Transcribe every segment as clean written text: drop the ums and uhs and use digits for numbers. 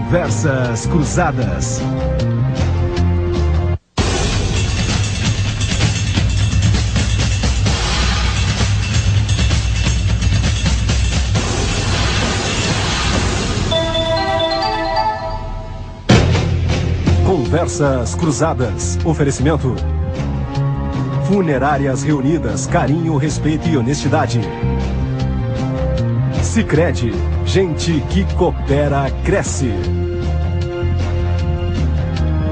Conversas Cruzadas. Conversas Cruzadas. Oferecimento: Funerárias Reunidas, carinho, respeito e honestidade. Sicredi, gente que coopera, cresce.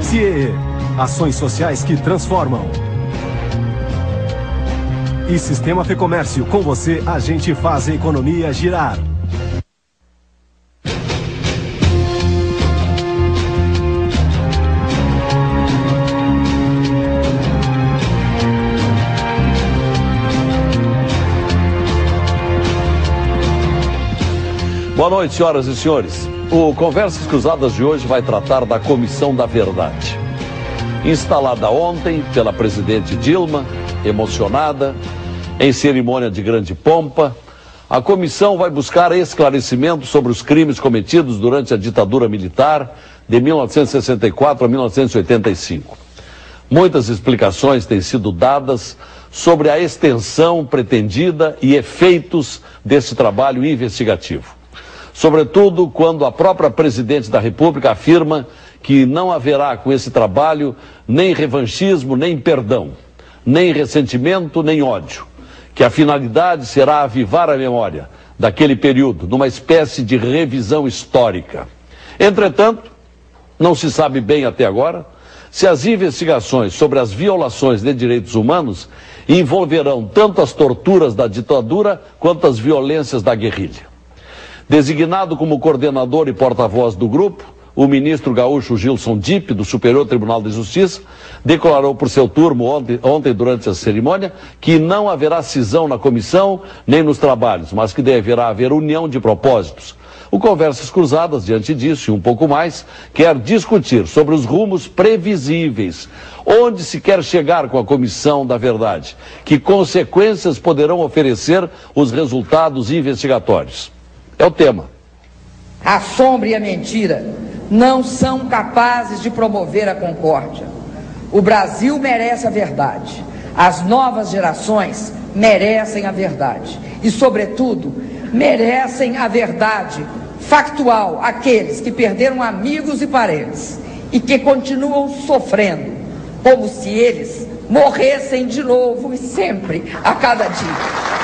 CIEE, ações sociais que transformam. E Sistema Fecomércio, com você a gente faz a economia girar. Boa noite, senhoras e senhores. O Conversas Cruzadas de hoje vai tratar da Comissão da Verdade. Instalada ontem pela presidente Dilma, emocionada, em cerimônia de grande pompa, a comissão vai buscar esclarecimento sobre os crimes cometidos durante a ditadura militar de 1964 a 1985. Muitas explicações têm sido dadas sobre a extensão pretendida e efeitos desse trabalho investigativo. Sobretudo quando a própria presidente da República afirma que não haverá com esse trabalho nem revanchismo, nem perdão, nem ressentimento, nem ódio, que a finalidade será avivar a memória daquele período, numa espécie de revisão histórica. Entretanto, não se sabe bem até agora se as investigações sobre as violações de direitos humanos envolverão tanto as torturas da ditadura quanto as violências da guerrilha. Designado como coordenador e porta-voz do grupo, o ministro gaúcho Gilson Dipp, do Superior Tribunal de Justiça, declarou por seu turno ontem durante a cerimônia que não haverá cisão na comissão nem nos trabalhos, mas que deverá haver união de propósitos. O Conversas Cruzadas, diante disso e um pouco mais, quer discutir sobre os rumos previsíveis, onde se quer chegar com a Comissão da Verdade, que consequências poderão oferecer os resultados investigatórios. É o tema. A sombra e a mentira não são capazes de promover a concórdia. O Brasil merece a verdade. As novas gerações merecem a verdade. E, sobretudo, merecem a verdade factual aqueles que perderam amigos e parentes e que continuam sofrendo, como se eles morressem de novo e sempre, a cada dia.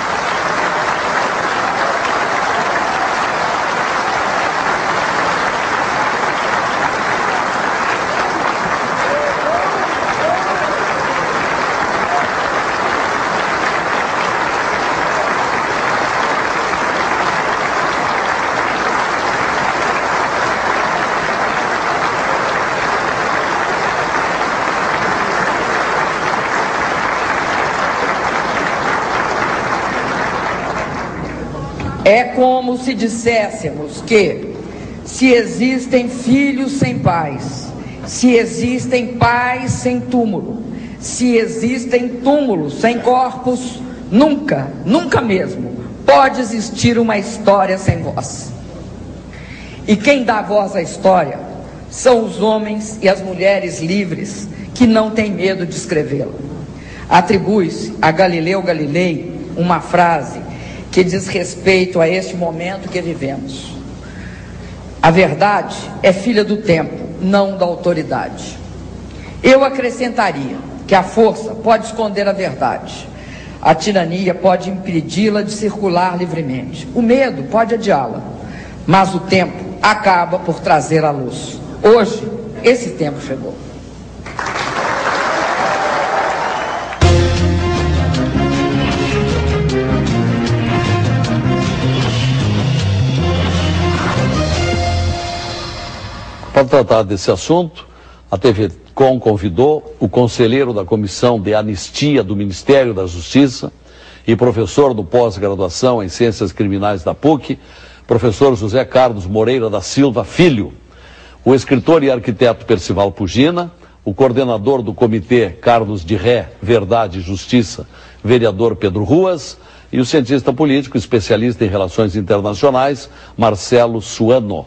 É como se disséssemos que, se existem filhos sem pais, se existem pais sem túmulo, se existem túmulos sem corpos, nunca, nunca mesmo pode existir uma história sem voz. E quem dá voz à história são os homens e as mulheres livres que não têm medo de escrevê-la. Atribui-se a Galileu Galilei uma frase que diz respeito a este momento que vivemos. A verdade é filha do tempo, não da autoridade. Eu acrescentaria que a força pode esconder a verdade, a tirania pode impedi-la de circular livremente, o medo pode adiá-la, mas o tempo acaba por trazer a luz. Hoje, esse tempo chegou. Para tratar desse assunto, a TV Com convidou o conselheiro da Comissão de Anistia do Ministério da Justiça e professor do pós-graduação em Ciências Criminais da PUC, professor José Carlos Moreira da Silva Filho, o escritor e arquiteto Percival Pugina, o coordenador do Comitê Carlos de Ré, Verdade e Justiça, vereador Pedro Ruas, e o cientista político, especialista em relações internacionais, Marcelo Suano.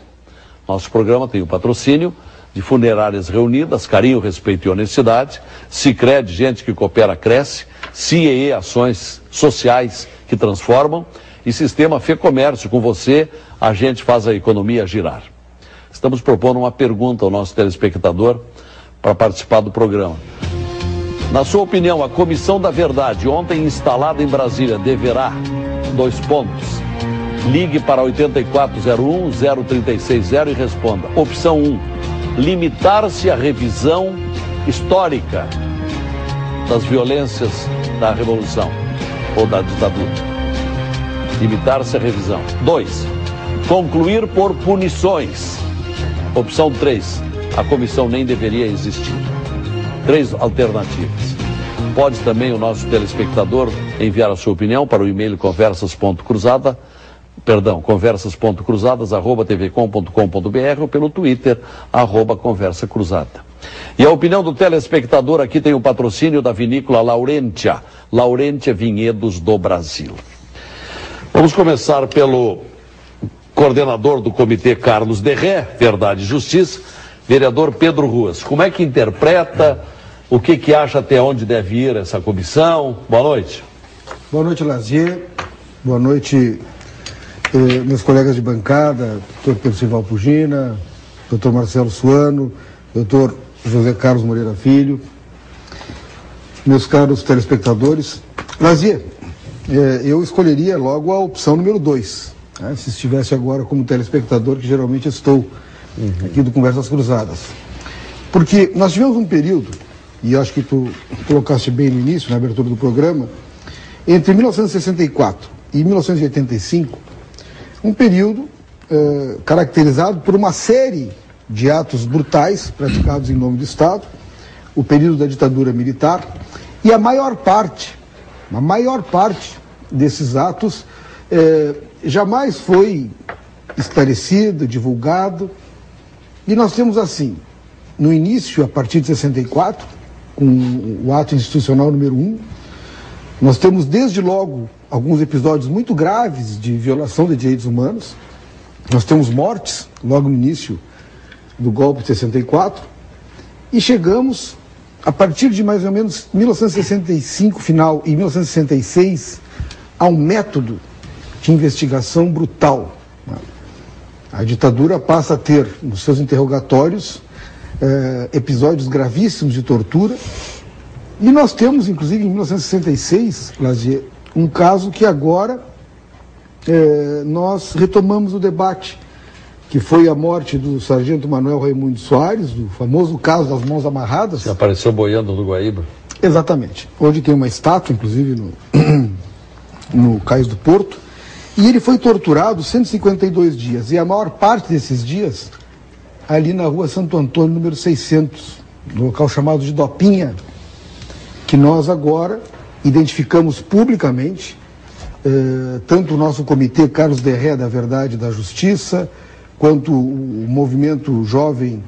Nosso programa tem o patrocínio de Funerárias Reunidas, Carinho, Respeito e Honestidade, Sicredi, gente que coopera, cresce, CIEE, Ações Sociais que Transformam, e Sistema Fê Comércio. Com você, a gente faz a economia girar. Estamos propondo uma pergunta ao nosso telespectador para participar do programa. Na sua opinião, a Comissão da Verdade, ontem instalada em Brasília, deverá, 2 pontos, ligue para 8401-0360 e responda. Opção 1, limitar-se à revisão histórica das violências da Revolução ou da ditadura. Limitar-se à revisão. 2, concluir por punições. Opção 3, a comissão nem deveria existir. 3 alternativas. Pode também o nosso telespectador enviar a sua opinião para o e-mail conversas.cruzadas@tvcom.com.br ou pelo Twitter, @conversacruzada. E a opinião do telespectador aqui tem o patrocínio da vinícola Laurentia Vinhedos do Brasil. Vamos começar pelo coordenador do Comitê Carlos Derré, Verdade e Justiça, vereador Pedro Ruas. Como é que interpreta, o que acha até onde deve ir essa comissão? Boa noite. Boa noite, Lazier. Boa noite, meus colegas de bancada, doutor Pedro Silval Pugina, doutor Marcelo Suano, doutor José Carlos Moreira Filho, meus caros telespectadores. Lazier, eu escolheria logo a opção número 2, né, se estivesse agora como telespectador, que geralmente estou aqui do Conversas Cruzadas. Porque nós tivemos um período, e acho que tu colocaste bem no início, na abertura do programa, entre 1964 e 1985, um período caracterizado por uma série de atos brutais praticados em nome do Estado, o período da ditadura militar, e a maior parte desses atos jamais foi esclarecido, divulgado. E nós temos assim, no início, a partir de 64, com o ato institucional número 1, nós temos desde logo alguns episódios muito graves de violação de direitos humanos. Nós temos mortes logo no início do golpe de 64 e chegamos, a partir de mais ou menos 1965 final e 1966, a um método de investigação brutal. A ditadura passa a ter nos seus interrogatórios episódios gravíssimos de tortura, e nós temos, inclusive, em 1966, Lazier, um caso que agora nós retomamos o debate, que foi a morte do sargento Manuel Raimundo Soares, do famoso caso das mãos amarradas. Que apareceu boiando no Guaíba. Exatamente. Onde tem uma estátua, inclusive, no Cais do Porto. E ele foi torturado 152 dias. E a maior parte desses dias, ali na rua Santo Antônio, número 600, no local chamado de Dopinha, que nós agora identificamos publicamente, tanto o nosso comitê Carlos Derré da Verdade e da Justiça, quanto o movimento jovem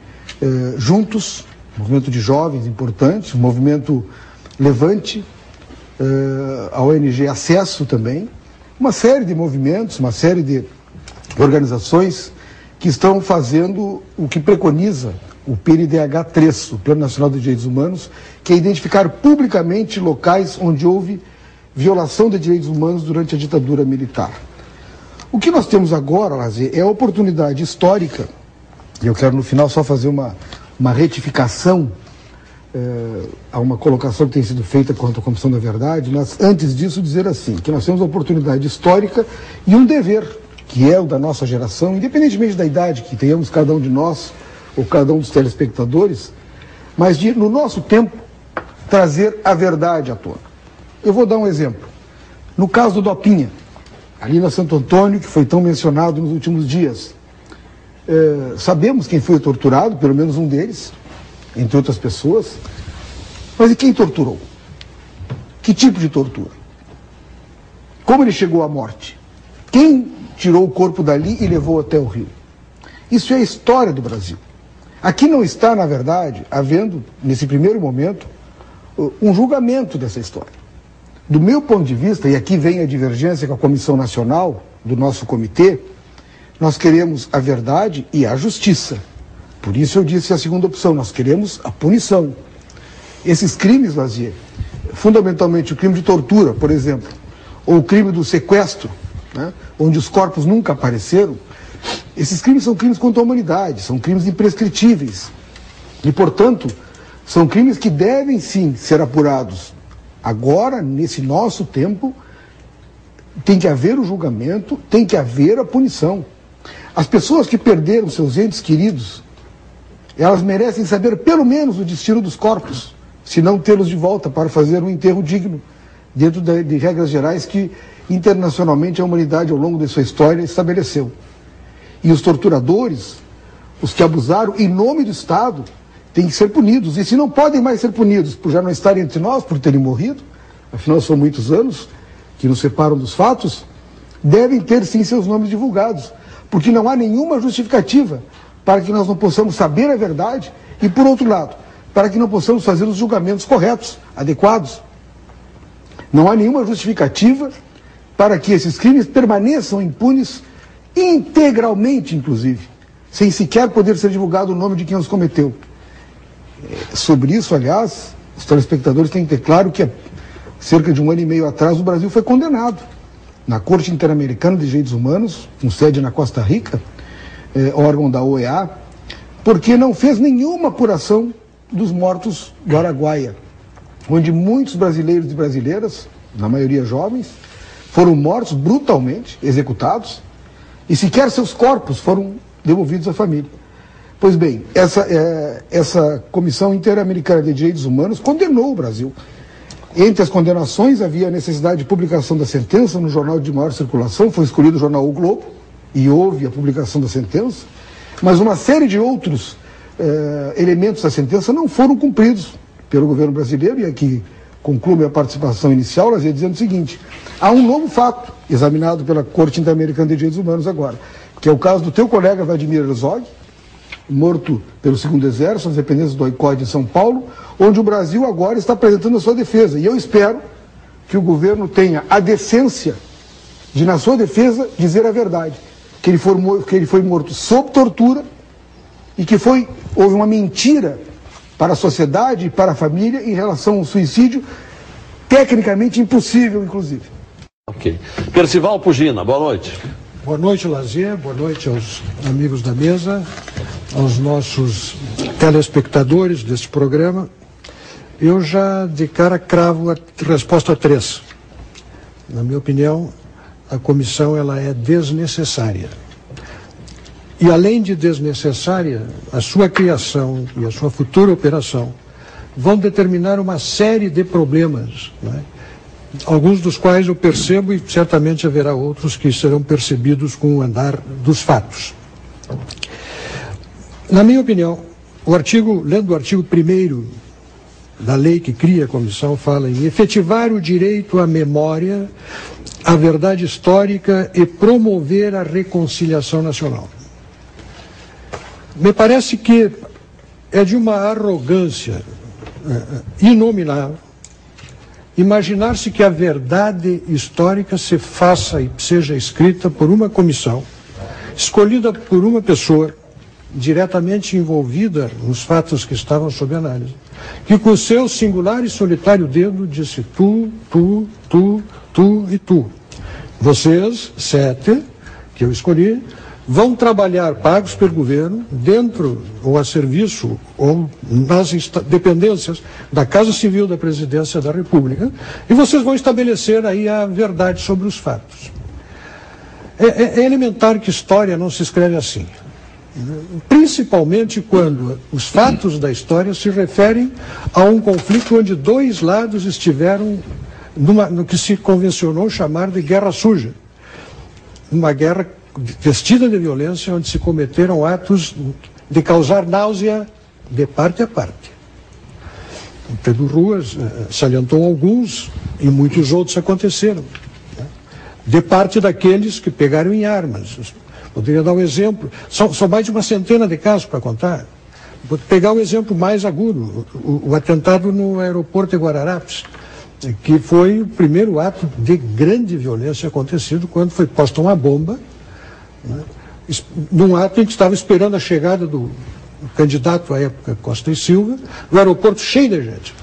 Juntos, movimento de jovens importante, o movimento Levante, a ONG Acesso também, uma série de movimentos, uma série de organizações que estão fazendo o que preconiza o PNDH3, o Plano Nacional de Direitos Humanos, que é identificar publicamente locais onde houve violação de direitos humanos durante a ditadura militar. O que nós temos agora, Lazier, é a oportunidade histórica, e eu quero no final só fazer uma retificação a uma colocação que tem sido feita quanto à Comissão da Verdade, mas antes disso dizer assim, que nós temos a oportunidade histórica e um dever, que é o da nossa geração, independentemente da idade que tenhamos cada um de nós, ou cada um dos telespectadores, mas de, no nosso tempo, trazer a verdade à tona. Eu vou dar um exemplo. No caso do Dopinha, ali na Santo Antônio, que foi tão mencionado nos últimos dias, sabemos quem foi torturado, pelo menos um deles, entre outras pessoas, mas e quem torturou? Que tipo de tortura? Como ele chegou à morte? Quem tirou o corpo dali e levou até o rio? Isso é a história do Brasil. Aqui não está, na verdade, havendo, nesse primeiro momento, um julgamento dessa história. Do meu ponto de vista, e aqui vem a divergência com a Comissão Nacional do nosso comitê, nós queremos a verdade e a justiça. Por isso eu disse a segunda opção, nós queremos a punição. Esses crimes, Lazier, fundamentalmente o crime de tortura, por exemplo, ou o crime do sequestro, né, onde os corpos nunca apareceram, esses crimes são crimes contra a humanidade, são crimes imprescritíveis. E, portanto, são crimes que devem sim ser apurados. Agora, nesse nosso tempo, tem que haver o julgamento, tem que haver a punição. As pessoas que perderam seus entes queridos, elas merecem saber pelo menos o destino dos corpos, se não tê-los de volta para fazer um enterro digno, dentro de regras gerais que internacionalmente a humanidade ao longo de sua história estabeleceu. E os torturadores, os que abusaram em nome do Estado, têm que ser punidos. E se não podem mais ser punidos por já não estarem entre nós, por terem morrido, afinal são muitos anos que nos separam dos fatos, devem ter sim seus nomes divulgados, porque não há nenhuma justificativa para que nós não possamos saber a verdade e, por outro lado, para que não possamos fazer os julgamentos corretos, adequados. Não há nenhuma justificativa para que esses crimes permaneçam impunes integralmente, inclusive, sem sequer poder ser divulgado o nome de quem os cometeu. Sobre isso, aliás, os telespectadores têm que ter claro que cerca de 1 ano e meio atrás o Brasil foi condenado na Corte Interamericana de Direitos Humanos, com sede na Costa Rica, órgão da OEA, porque não fez nenhuma apuração dos mortos do Araguaia, onde muitos brasileiros e brasileiras, na maioria jovens, foram mortos brutalmente, executados, e sequer seus corpos foram devolvidos à família. Pois bem, essa Comissão Interamericana de Direitos Humanos condenou o Brasil. Entre as condenações havia a necessidade de publicação da sentença no jornal de maior circulação, foi escolhido o jornal O Globo, e houve a publicação da sentença, mas uma série de outros elementos da sentença não foram cumpridos pelo governo brasileiro, e aqui concluo minha participação inicial, nós ia dizendo o seguinte: há um novo fato examinado pela Corte Interamericana de Direitos Humanos agora, que é o caso do teu colega Vladimir Herzog, morto pelo 2º Exército, nas dependências do OICOD em São Paulo, onde o Brasil agora está apresentando a sua defesa. E eu espero que o governo tenha a decência de, na sua defesa, dizer a verdade. Que ele foi morto sob tortura e que houve uma mentira para a sociedade e para a família em relação ao suicídio, tecnicamente impossível, inclusive. Ok. Percival Pugina, boa noite. Boa noite, Lazier, boa noite aos amigos da mesa, aos nossos telespectadores deste programa. Eu já de cara cravo a resposta 3. Na minha opinião, a comissão ela é desnecessária. E além de desnecessária, a sua criação e a sua futura operação vão determinar uma série de problemas, né? Alguns dos quais eu percebo e certamente haverá outros que serão percebidos com o andar dos fatos. Na minha opinião, lendo o artigo 1º da lei que cria a comissão, fala em efetivar o direito à memória, à verdade histórica e promover a reconciliação nacional. Me parece que é de uma arrogância inominável imaginar-se que a verdade histórica se faça e seja escrita por uma comissão, escolhida por uma pessoa diretamente envolvida nos fatos que estavam sob análise, que com seu singular e solitário dedo disse tu e tu. Vocês, 7, que eu escolhi, vão trabalhar pagos pelo governo, dentro ou a serviço ou nas dependências da Casa Civil da Presidência da República, e vocês vão estabelecer aí a verdade sobre os fatos. É elementar que história não se escreve assim. Principalmente quando os fatos da história se referem a um conflito onde dois lados estiveram no que se convencionou chamar de guerra suja. Uma guerra vestida de violência, onde se cometeram atos de causar náusea de parte a parte. O Pedro Ruas salientou alguns e muitos outros aconteceram, né? De parte daqueles que pegaram em armas. Poderia dar um exemplo, são mais de uma centena de casos para contar. Vou pegar o exemplo mais agudo, o atentado no aeroporto de Guararapes, que foi o primeiro ato de grande violência acontecido quando foi posta uma bomba, né, num ato em que estava esperando a chegada do candidato à época Costa e Silva, no aeroporto cheio de gente.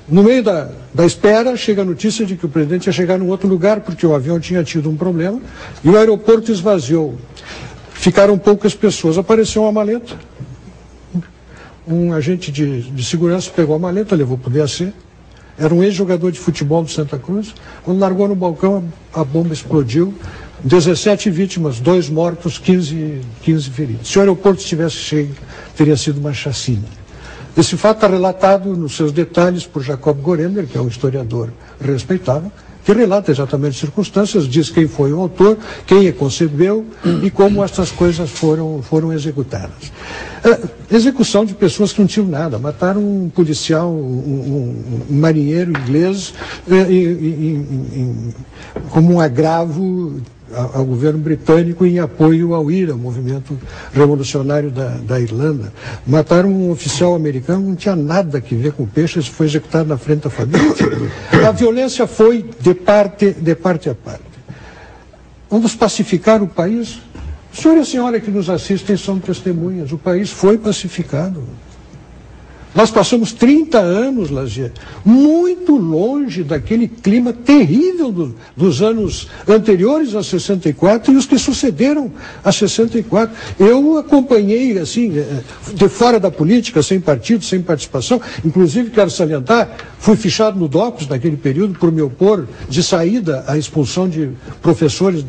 No meio da espera, chega a notícia de que o presidente ia chegar num outro lugar, porque o avião tinha tido um problema, e o aeroporto esvaziou. Ficaram poucas pessoas. Apareceu uma maleta. Um agente de segurança pegou a maleta, levou para o DAC. Era um ex-jogador de futebol do Santa Cruz. Quando largou no balcão, a bomba explodiu. 17 vítimas, 2 mortos, 15 feridos. Se o aeroporto estivesse cheio, teria sido uma chacina. Esse fato está relatado nos seus detalhes por Jacob Gorender, que é um historiador respeitável, que relata exatamente as circunstâncias, diz quem foi o autor, quem a concebeu e como essas coisas foram executadas. Execução de pessoas que não tinham nada. Mataram um policial, um marinheiro inglês, como um agravo ao governo britânico em apoio ao IRA, o movimento revolucionário da Irlanda. Mataram um oficial americano, não tinha nada a ver com peixes, foi executado na frente da família. A violência foi de parte a parte. Vamos pacificar o país? O senhor e a senhora que nos assistem são testemunhas. O país foi pacificado. Nós passamos 30 anos, Lazier, muito longe daquele clima terrível dos anos anteriores a 64 e os que sucederam a 64. Eu acompanhei, assim, de fora da política, sem partido, sem participação. Inclusive, quero salientar, fui fichado no DOPS naquele período por me opor de saída à expulsão de professores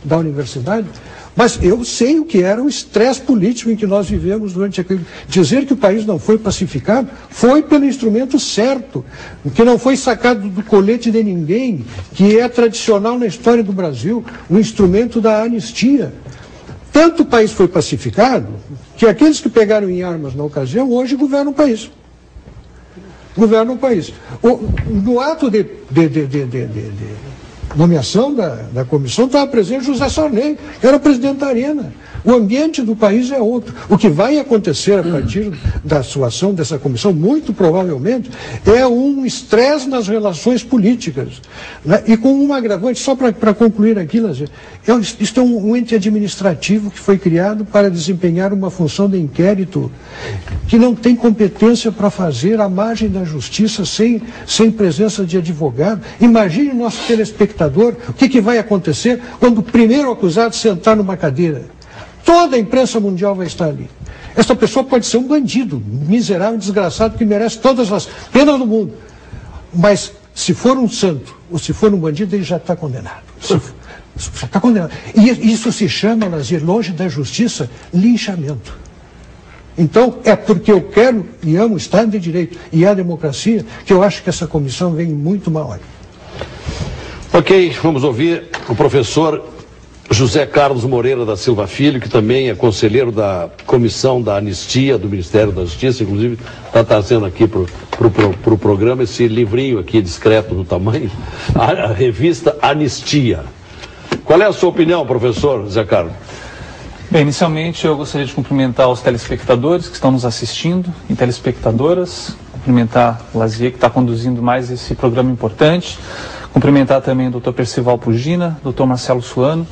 da universidade. Mas eu sei o que era o estresse político em que nós vivemos durante aquele... Dizer que o país não foi pacificado foi pelo instrumento certo, que não foi sacado do colete de ninguém, que é tradicional na história do Brasil, o instrumento da anistia. Tanto o país foi pacificado, que aqueles que pegaram em armas na ocasião, hoje governam o país. Governam o país. No ato de nomeação da comissão estava presente José Sarney, que era presidente da Arena. O ambiente do país é outro. O que vai acontecer a partir da sua ação dessa comissão, muito provavelmente, é um estresse nas relações políticas. Né? E com um agravante, só para concluir aqui, Lazier, isto é um ente administrativo que foi criado para desempenhar uma função de inquérito que não tem competência para fazer à margem da justiça sem presença de advogado. Imagine o nosso telespectador, o que vai acontecer quando o primeiro acusado sentar numa cadeira. Toda a imprensa mundial vai estar ali. Essa pessoa pode ser um bandido, miserável, desgraçado, que merece todas as penas do mundo. Mas se for um santo, ou se for um bandido, ele já está condenado. Já está condenado. E isso se chama, Lazier, longe da justiça, linchamento. Então, é porque eu quero e amo o Estado de Direito e a democracia que eu acho que essa comissão vem muito mal. Ok, vamos ouvir o professor José Carlos Moreira da Silva Filho, que também é conselheiro da Comissão da Anistia do Ministério da Justiça, inclusive está trazendo aqui para o programa esse livrinho aqui discreto do tamanho, a revista Anistia. Qual é a sua opinião, professor José Carlos? Bem, inicialmente eu gostaria de cumprimentar os telespectadores que estão nos assistindo e telespectadoras, cumprimentar o Lazier, que está conduzindo mais esse programa importante, cumprimentar também o Dr. Percival Pugina, Dr. Marcelo Suano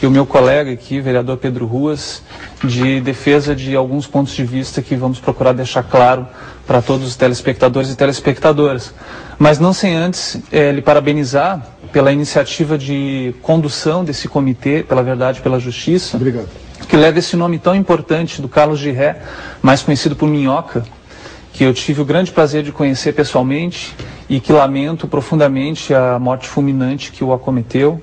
e o meu colega aqui, vereador Pedro Ruas, de defesa de alguns pontos de vista que vamos procurar deixar claro para todos os telespectadores e telespectadoras. Mas não sem antes lhe parabenizar pela iniciativa de condução desse comitê, pela verdade e pela justiça. Obrigado. Que leva esse nome tão importante do Carlos Giré, mais conhecido por Minhoca, que eu tive o grande prazer de conhecer pessoalmente e que lamento profundamente a morte fulminante que o acometeu.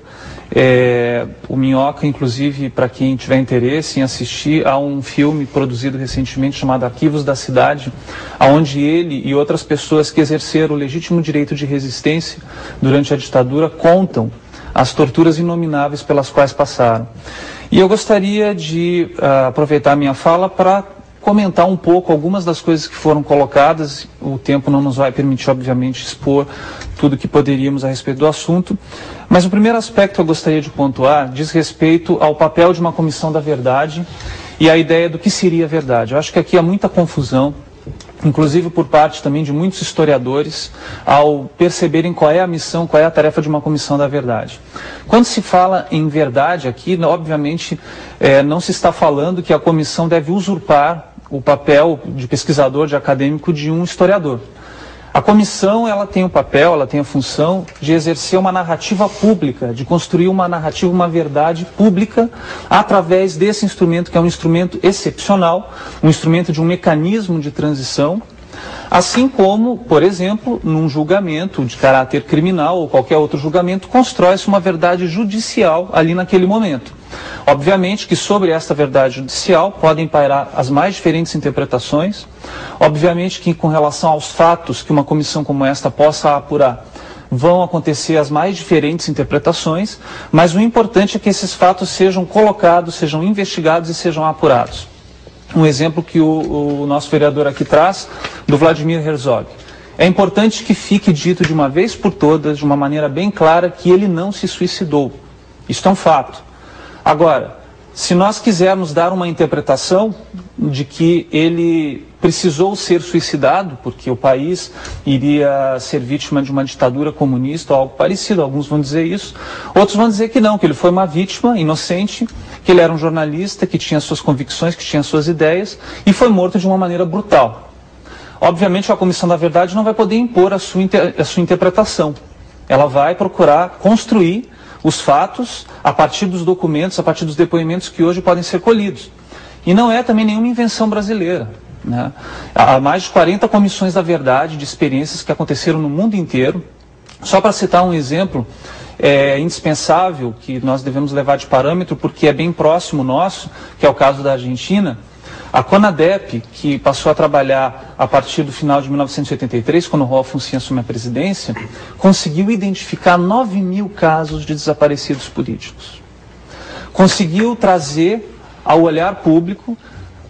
O Minhoca, inclusive, para quem tiver interesse em assistir, há um filme produzido recentemente chamado Arquivos da Cidade, onde ele e outras pessoas que exerceram o legítimo direito de resistência durante a ditadura contam as torturas inomináveis pelas quais passaram. E eu gostaria de aproveitar a minha fala para comentar um pouco algumas das coisas que foram colocadas. O tempo não nos vai permitir, obviamente, expor tudo que poderíamos a respeito do assunto. Mas o primeiro aspecto que eu gostaria de pontuar diz respeito ao papel de uma comissão da verdade e a ideia do que seria a verdade. Eu acho que aqui há muita confusão inclusive por parte também de muitos historiadores, ao perceberem qual é a missão, qual é a tarefa de uma comissão da verdade. Quando se fala em verdade aqui, obviamente, não se está falando que a comissão deve usurpar o papel de pesquisador, de acadêmico, de um historiador. A comissão, ela tem o papel, ela tem a função de exercer uma narrativa pública, de construir uma narrativa, uma verdade pública, através desse instrumento, que é um instrumento excepcional, um instrumento de um mecanismo de transição, assim como, por exemplo, num julgamento de caráter criminal ou qualquer outro julgamento, constrói-se uma verdade judicial ali naquele momento. Obviamente que sobre esta verdade judicial podem pairar as mais diferentes interpretações, obviamente que com relação aos fatos que uma comissão como esta possa apurar, vão acontecer as mais diferentes interpretações, mas o importante é que esses fatos sejam colocados, sejam investigados e sejam apurados. Um exemplo que o nosso vereador aqui traz, do Vladimir Herzog. É importante que fique dito de uma vez por todas, de uma maneira bem clara, que ele não se suicidou. Isso é um fato. Agora, se nós quisermos dar uma interpretação de que ele precisou ser suicidado, porque o país iria ser vítima de uma ditadura comunista ou algo parecido, alguns vão dizer isso, outros vão dizer que não, que ele foi uma vítima inocente, que ele era um jornalista, que tinha suas convicções, que tinha suas ideias, e foi morto de uma maneira brutal. Obviamente a Comissão da Verdade não vai poder impor a sua interpretação. Ela vai procurar construir os fatos a partir dos documentos, a partir dos depoimentos que hoje podem ser colhidos. E não é também nenhuma invenção brasileira, né? Há mais de 40 comissões da verdade, de experiências que aconteceram no mundo inteiro. Só para citar um exemplo indispensável, que nós devemos levar de parâmetro, porque é bem próximo nosso, que é o caso da Argentina. A CONADEP, que passou a trabalhar a partir do final de 1983, quando o Raul Alfonsín assume a presidência, conseguiu identificar 9.000 casos de desaparecidos políticos. Conseguiu trazer ao olhar público,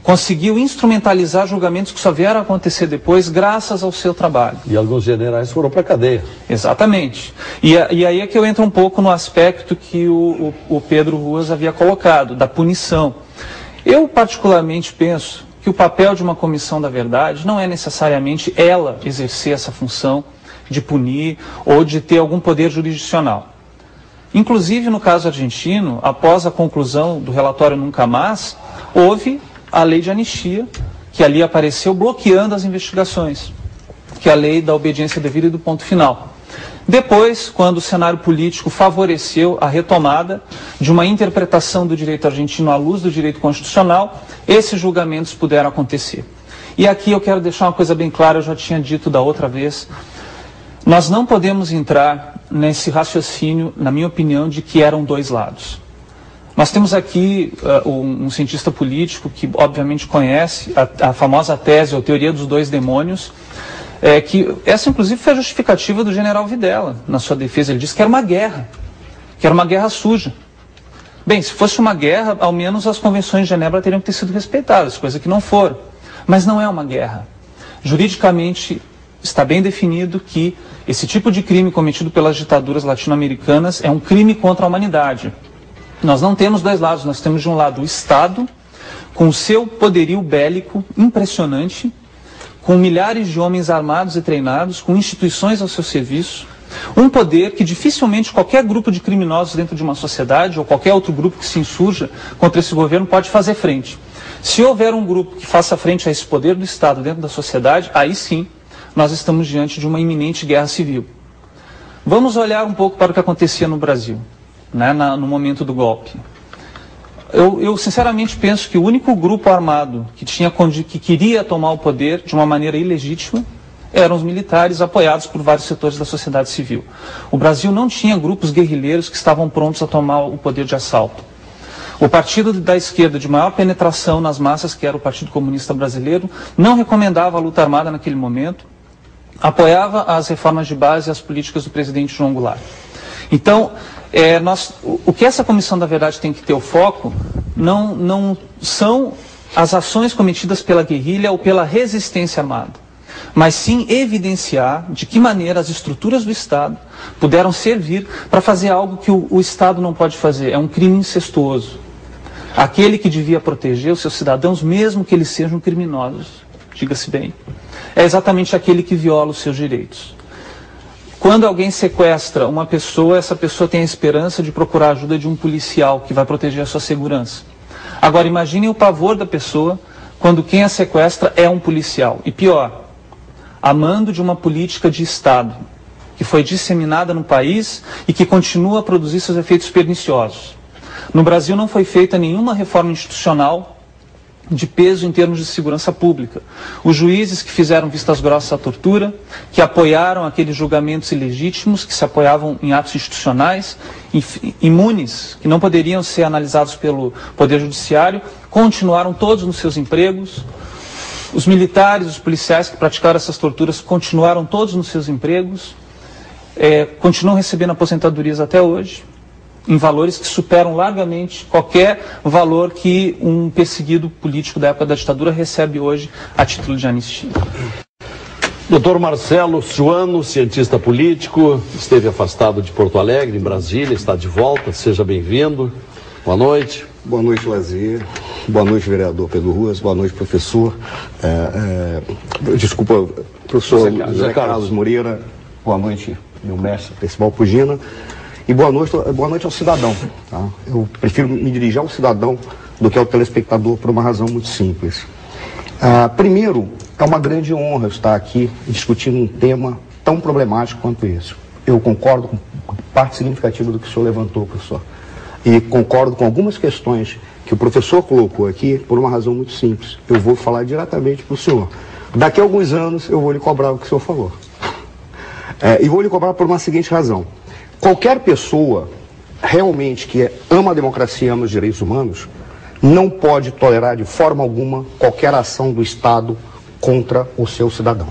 conseguiu instrumentalizar julgamentos que só vieram a acontecer depois, graças ao seu trabalho. E alguns generais foram para a cadeia. Exatamente. E aí é que eu entro um pouco no aspecto que o Pedro Ruas havia colocado, da punição. Eu particularmente penso que o papel de uma comissão da verdade não é necessariamente ela exercer essa função de punir ou de ter algum poder jurisdicional. Inclusive, no caso argentino, após a conclusão do relatório Nunca Mais, houve a lei de anistia, que ali apareceu bloqueando as investigações, que é a lei da obediência devida e do ponto final. Depois, quando o cenário político favoreceu a retomada de uma interpretação do direito argentino à luz do direito constitucional, esses julgamentos puderam acontecer. E aqui eu quero deixar uma coisa bem clara, eu já tinha dito da outra vez, nós não podemos entrar nesse raciocínio, na minha opinião, de que eram dois lados. Nós temos aqui um cientista político que obviamente conhece a famosa tese ou teoria dos dois demônios, que essa inclusive foi a justificativa do general Videla na sua defesa. Ele disse que era uma guerra suja. Bem, se fosse uma guerra, ao menos as convenções de Genebra teriam que ter sido respeitadas, coisa que não foram. Mas não é uma guerra. Juridicamente está bem definido que esse tipo de crime cometido pelas ditaduras latino-americanas é um crime contra a humanidade. Nós não temos dois lados, nós temos de um lado o Estado, com o seu poderio bélico impressionante, com milhares de homens armados e treinados, com instituições ao seu serviço, um poder que dificilmente qualquer grupo de criminosos dentro de uma sociedade ou qualquer outro grupo que se insurja contra esse governo pode fazer frente. Se houver um grupo que faça frente a esse poder do Estado dentro da sociedade, aí sim nós estamos diante de uma iminente guerra civil. Vamos olhar um pouco para o que acontecia no Brasil, né, no momento do golpe. Eu sinceramente penso que o único grupo armado que queria tomar o poder de uma maneira ilegítima eram os militares apoiados por vários setores da sociedade civil. O Brasil não tinha grupos guerrilheiros que estavam prontos a tomar o poder de assalto. O partido da esquerda de maior penetração nas massas, que era o Partido Comunista Brasileiro, não recomendava a luta armada naquele momento, apoiava as reformas de base e as políticas do presidente João Goulart. Então, o que essa Comissão da Verdade tem que ter o foco não são as ações cometidas pela guerrilha ou pela resistência armada, mas sim evidenciar de que maneira as estruturas do Estado puderam servir para fazer algo que o Estado não pode fazer. É um crime incestuoso. Aquele que devia proteger os seus cidadãos, mesmo que eles sejam criminosos. diga-se bem, é exatamente aquele que viola os seus direitos. Quando alguém sequestra uma pessoa, essa pessoa tem a esperança de procurar a ajuda de um policial que vai proteger a sua segurança. Agora, imaginem o pavor da pessoa quando quem a sequestra é um policial. E pior, a mando de uma política de Estado, que foi disseminada no país e que continua a produzir seus efeitos perniciosos. No Brasil não foi feita nenhuma reforma institucional de peso em termos de segurança pública. Os juízes que fizeram vistas grossas à tortura, que apoiaram aqueles julgamentos ilegítimos, que se apoiavam em atos institucionais, imunes, que não poderiam ser analisados pelo Poder Judiciário, continuaram todos nos seus empregos. Os militares, os policiais que praticaram essas torturas continuaram todos nos seus empregos, continuam recebendo aposentadorias até hoje, em valores que superam largamente qualquer valor que um perseguido político da época da ditadura recebe hoje a título de anistia. Dr. Marcelo Suano, cientista político, esteve afastado de Porto Alegre, em Brasília, está de volta, seja bem-vindo. Boa noite. Boa noite, Lazier. Boa noite, vereador Pedro Ruas. Boa noite, professor. Desculpa, professor José Carlos Moreira. Boa noite, meu mestre Percival Pugina. E boa noite ao cidadão. Tá? Eu prefiro me dirigir ao cidadão do que ao telespectador por uma razão muito simples. Primeiro, é uma grande honra estar aqui discutindo um tema tão problemático quanto esse. Eu concordo com parte significativa do que o senhor levantou, professor. E concordo com algumas questões que o professor colocou aqui por uma razão muito simples. Eu vou falar diretamente para o senhor. Daqui a alguns anos eu vou lhe cobrar o que o senhor falou. E vou lhe cobrar por uma seguinte razão. Qualquer pessoa realmente que ama a democracia e ama os direitos humanos não pode tolerar de forma alguma qualquer ação do Estado contra o seu cidadão.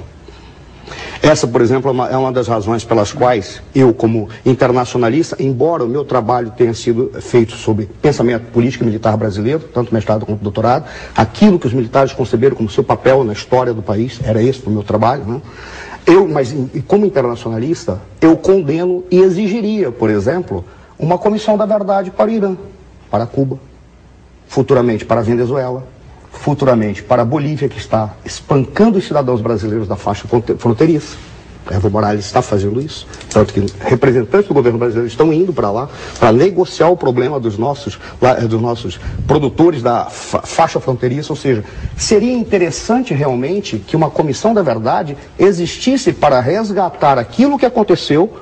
Essa, por exemplo, é uma das razões pelas quais eu, como internacionalista, embora o meu trabalho tenha sido feito sobre pensamento político e militar brasileiro, tanto mestrado quanto doutorado, aquilo que os militares conceberam como seu papel na história do país, era esse o meu trabalho, né? Mas como internacionalista, eu condeno e exigiria, por exemplo, uma comissão da verdade para o Irã, para Cuba, futuramente para a Venezuela, futuramente para a Bolívia, que está espancando os cidadãos brasileiros da faixa fronteiriça. Evo Morales está fazendo isso, tanto que representantes do governo brasileiro estão indo para lá para negociar o problema dos nossos produtores da faixa fronteiriça, ou seja, seria interessante realmente que uma comissão da verdade existisse para resgatar aquilo que aconteceu,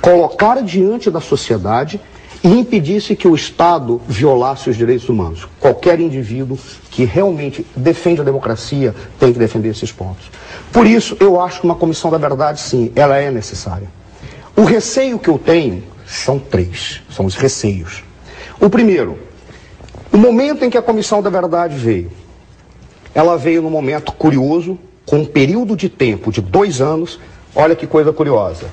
colocar diante da sociedade e impedisse que o Estado violasse os direitos humanos. Qualquer indivíduo que realmente defende a democracia tem que defender esses pontos. Por isso, eu acho que uma comissão da verdade, sim, ela é necessária. O receio que eu tenho são três, são os receios. O primeiro, o momento em que a comissão da verdade veio, ela veio num momento curioso, com um período de tempo de 2 anos. Olha que coisa curiosa.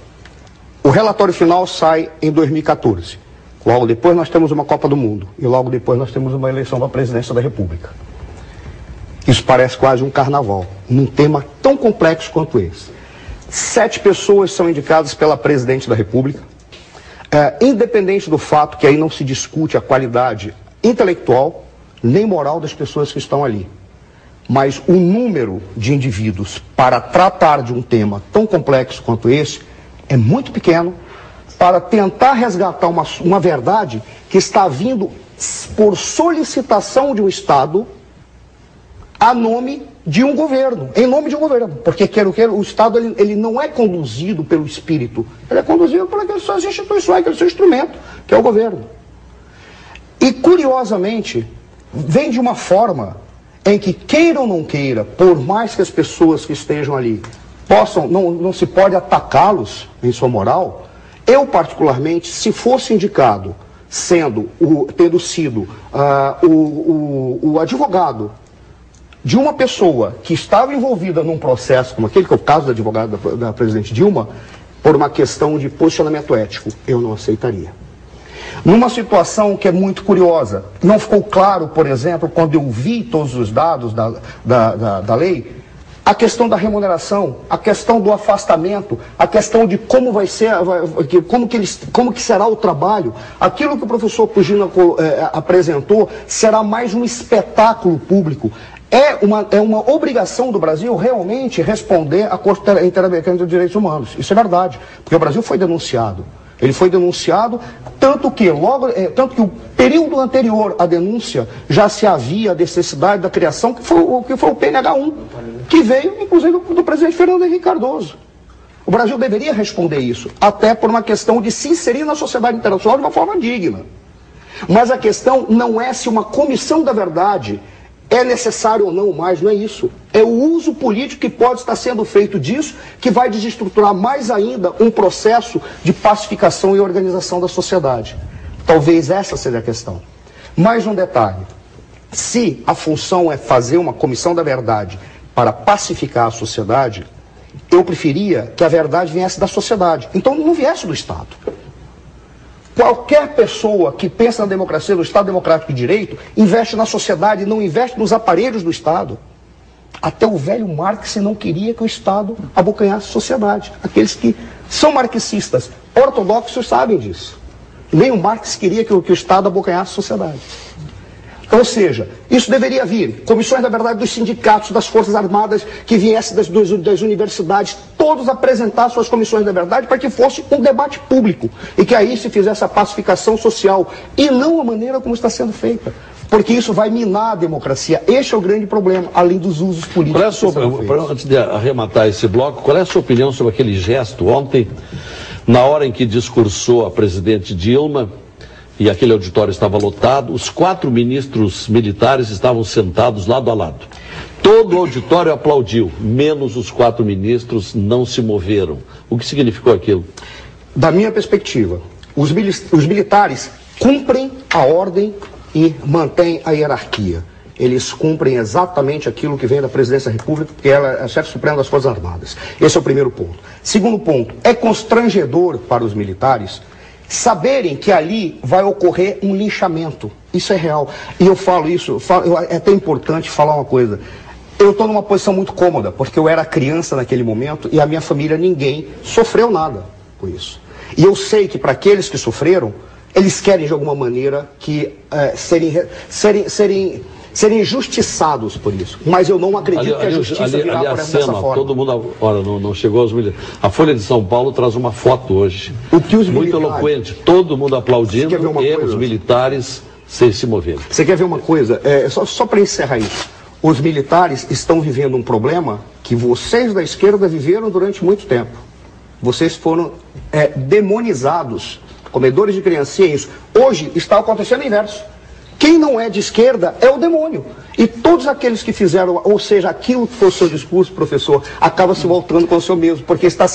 O relatório final sai em 2014. Logo depois nós temos uma Copa do Mundo. E logo depois nós temos uma eleição para a presidência da República. Isso parece quase um carnaval, num tema tão complexo quanto esse. 7 pessoas são indicadas pela presidente da República. Independente do fato que aí não se discute a qualidade intelectual nem moral das pessoas que estão ali. Mas o número de indivíduos para tratar de um tema tão complexo quanto esse é muito pequeno, para tentar resgatar uma verdade que está vindo por solicitação de um Estado a nome de um governo, em nome de um governo. Porque o Estado ele não é conduzido pelo espírito, ele é conduzido por aquelas suas instituições, aquele seu instrumento, que é o governo. E, curiosamente, vem de uma forma em que, queira ou não queira, por mais que as pessoas que estejam ali possam, não se pode atacá-los em sua moral. Eu, particularmente, se fosse indicado, tendo sido o advogado de uma pessoa que estava envolvida num processo como aquele, que é o caso da advogada da presidente Dilma, por uma questão de posicionamento ético, eu não aceitaria. Numa situação que é muito curiosa, não ficou claro, por exemplo, quando eu vi todos os dados da lei, a questão da remuneração, a questão do afastamento, a questão de como vai ser, como que será o trabalho. Aquilo que o professor Pugina apresentou será mais um espetáculo público. É uma obrigação do Brasil realmente responder à Corte Interamericana de Direitos Humanos. Isso é verdade, porque o Brasil foi denunciado. Ele foi denunciado, tanto que o período anterior à denúncia já se havia a necessidade da criação, que foi o PNH-1, que veio, inclusive, do presidente Fernando Henrique Cardoso. O Brasil deveria responder isso, até por uma questão de se inserir na sociedade internacional de uma forma digna. Mas a questão não é se uma comissão da verdade é necessário ou não mais, não é isso. É o uso político que pode estar sendo feito disso, que vai desestruturar mais ainda um processo de pacificação e organização da sociedade. Talvez essa seja a questão. Mais um detalhe. Se a função é fazer uma comissão da verdade para pacificar a sociedade, eu preferia que a verdade viesse da sociedade. Então não viesse do Estado. Qualquer pessoa que pensa na democracia, no Estado Democrático de Direito, investe na sociedade, não investe nos aparelhos do Estado. Até o velho Marx não queria que o Estado abocanhasse a sociedade. Aqueles que são marxistas ortodoxos sabem disso. Nem o Marx queria que o Estado abocanhasse a sociedade. Ou seja, isso deveria vir, comissões da verdade dos sindicatos, das Forças Armadas, que viessem das universidades, todos apresentar suas comissões da verdade para que fosse um debate público e que aí se fizesse a pacificação social e não a maneira como está sendo feita. Porque isso vai minar a democracia. Este é o grande problema, além dos usos políticos. Antes de arrematar esse bloco, qual é a sua opinião sobre aquele gesto ontem, na hora em que discursou a presidente Dilma, e aquele auditório estava lotado, os 4 ministros militares estavam sentados lado a lado. Todo o auditório aplaudiu, menos os 4 ministros não se moveram. O que significou aquilo? Da minha perspectiva, os militares cumprem a ordem e mantêm a hierarquia. Eles cumprem exatamente aquilo que vem da Presidência da República, porque ela é a chefe suprema das Forças Armadas. Esse é o primeiro ponto. Segundo ponto, é constrangedor para os militares saberem que ali vai ocorrer um linchamento. Isso é real. E eu falo isso, é até importante falar uma coisa. Eu estou numa posição muito cômoda, porque eu era criança naquele momento e a minha família, ninguém sofreu nada com isso. E eu sei que para aqueles que sofreram, eles querem de alguma maneira que serem injustiçados por isso. Mas eu não acredito que a justiça virá dessa forma. Todo mundo, ora, não chegou aos militares. A Folha de São Paulo traz uma foto hoje. Muito eloquente. Todo mundo aplaudindo e os militares sem se mover. Você quer ver uma coisa? Só para encerrar isso. Os militares estão vivendo um problema que vocês da esquerda viveram durante muito tempo. Vocês foram demonizados, comedores de criancinhas. Hoje está acontecendo o inverso. Quem não é de esquerda é o demônio. E todos aqueles que fizeram, ou seja, aquilo que foi o seu discurso, professor, acaba se voltando com o seu mesmo, porque está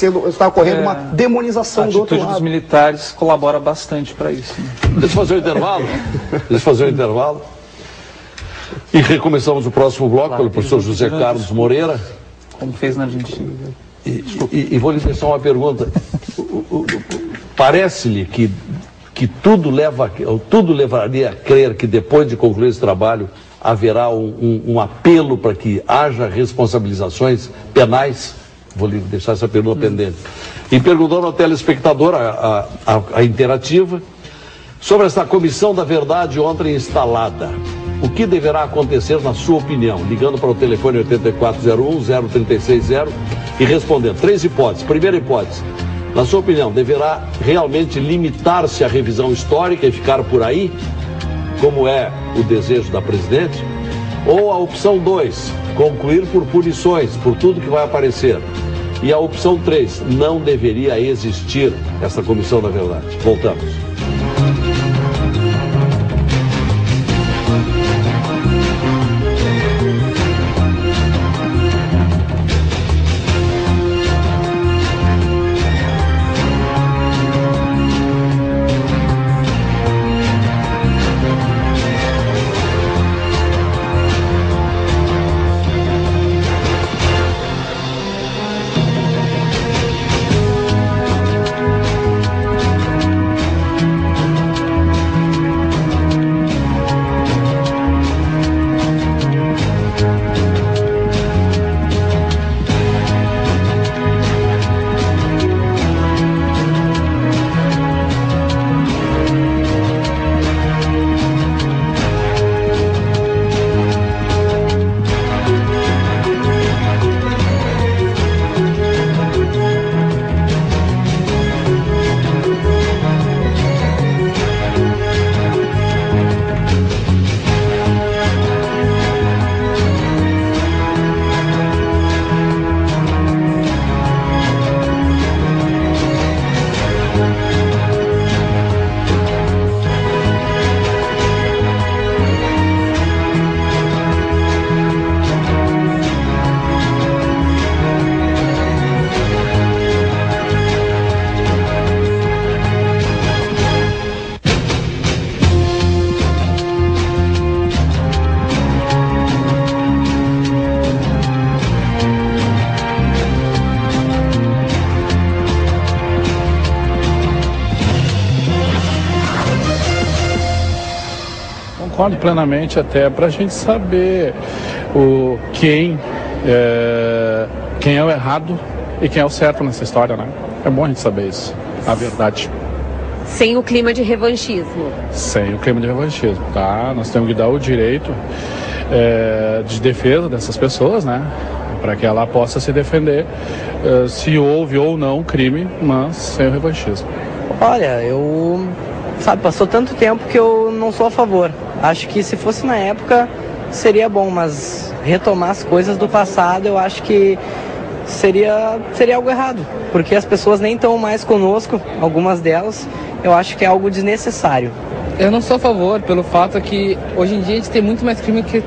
ocorrendo uma demonização do outro lado. A atitude dos militares colabora bastante para isso. Né? Deixa eu fazer um intervalo. E recomeçamos o próximo bloco pelo professor José Carlos Moreira. Como fez na Argentina. E vou lhe deixar uma pergunta. Parece-lhe que tudo levaria a crer que depois de concluir esse trabalho haverá um apelo para que haja responsabilizações penais? Vou lhe deixar essa pergunta pendente. E perguntando ao telespectador, a interativa, sobre essa comissão da verdade ontem instalada. O que deverá acontecer na sua opinião? Ligando para o telefone 8401-0360 e respondendo. 3 hipóteses. Primeira hipótese. Na sua opinião, deverá realmente limitar-se à revisão histórica e ficar por aí, como é o desejo da presidente? Ou a opção 2, concluir por punições, por tudo que vai aparecer? E a opção 3, não deveria existir essa comissão da verdade? Voltamos. concordo plenamente, até para a gente saber quem é o errado e quem é o certo nessa história, né? É bom a gente saber isso, a verdade. Sem o clima de revanchismo. Sem o clima de revanchismo, tá? Nós temos que dar o direito de defesa dessas pessoas, né? Para que ela possa se defender se houve ou não crime, mas sem o revanchismo. Olha, passou tanto tempo que eu não sou a favor. Acho que se fosse na época seria bom, mas retomar as coisas do passado eu acho que seria algo errado, porque as pessoas nem estão mais conosco, algumas delas, eu acho que é algo desnecessário. Eu não sou a favor, pelo fato que hoje em dia a gente tem muito mais crime que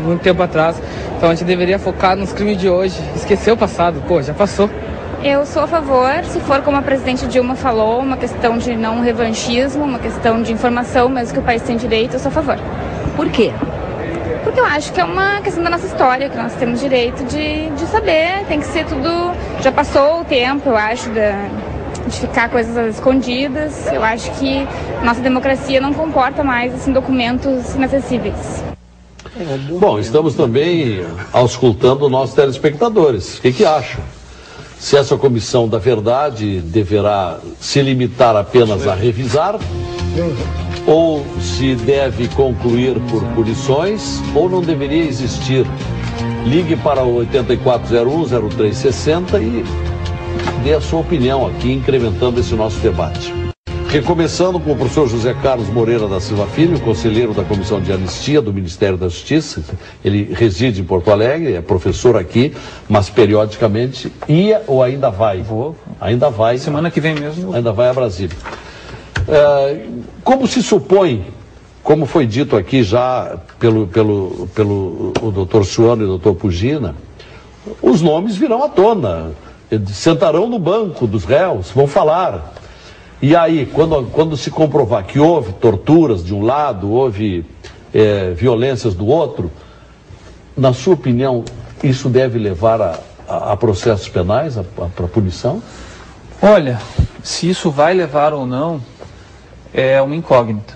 muito tempo atrás, então a gente deveria focar nos crimes de hoje, esquecer o passado, já passou. Eu sou a favor, se for como a presidente Dilma falou, uma questão de não revanchismo, uma questão de informação, mesmo que o país tem direito, eu sou a favor. Por quê? Porque eu acho que é uma questão da nossa história, que nós temos direito de saber, tem que ser tudo... Já passou o tempo, eu acho, de ficar coisas escondidas. Eu acho que nossa democracia não comporta mais assim, documentos inacessíveis. Bom, estamos também auscultando nossos telespectadores. O que acham? Se essa comissão da verdade deverá se limitar apenas a revisar, ou se deve concluir por punições, ou não deveria existir. Ligue para o 8401-0360 e dê a sua opinião aqui, incrementando esse nosso debate. Recomeçando com o professor José Carlos Moreira da Silva Filho, conselheiro da Comissão de Anistia do Ministério da Justiça. Ele reside em Porto Alegre, é professor aqui, mas periodicamente ia ou ainda vai? Vou. Ainda vai. Semana que vem mesmo. Ainda vai a Brasília. Como se supõe, como foi dito aqui já pelo o doutor Suano e o doutor Pugina, os nomes virão à tona, sentarão no banco dos réus, vão falar. E aí, quando se comprovar que houve torturas de um lado, houve violências do outro, na sua opinião, isso deve levar a processos penais, para punição? Olha, se isso vai levar ou não, é uma incógnita.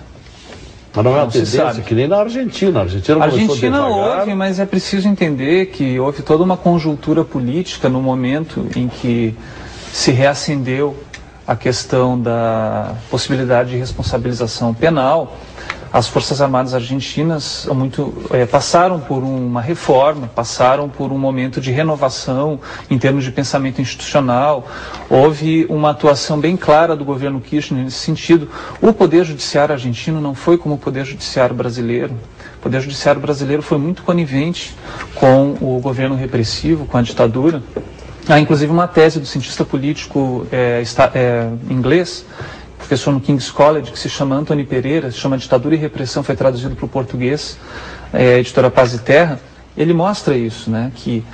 Mas não é uma tendência que nem na Argentina. A Argentina houve, mas é preciso entender que houve toda uma conjuntura política no momento em que se reacendeu a questão da possibilidade de responsabilização penal. As Forças Armadas Argentinas passaram por uma reforma, passaram por um momento de renovação em termos de pensamento institucional. Houve uma atuação bem clara do governo Kirchner nesse sentido. O Poder Judiciário argentino não foi como o Poder Judiciário brasileiro. O Poder Judiciário brasileiro foi muito conivente com o governo repressivo, com a ditadura. Há inclusive uma tese do cientista político inglês, professor no King's College, que se chama Anthony Pereira, se chama Ditadura e Repressão, foi traduzido para o português, editora Paz e Terra. Ele mostra isso, né, que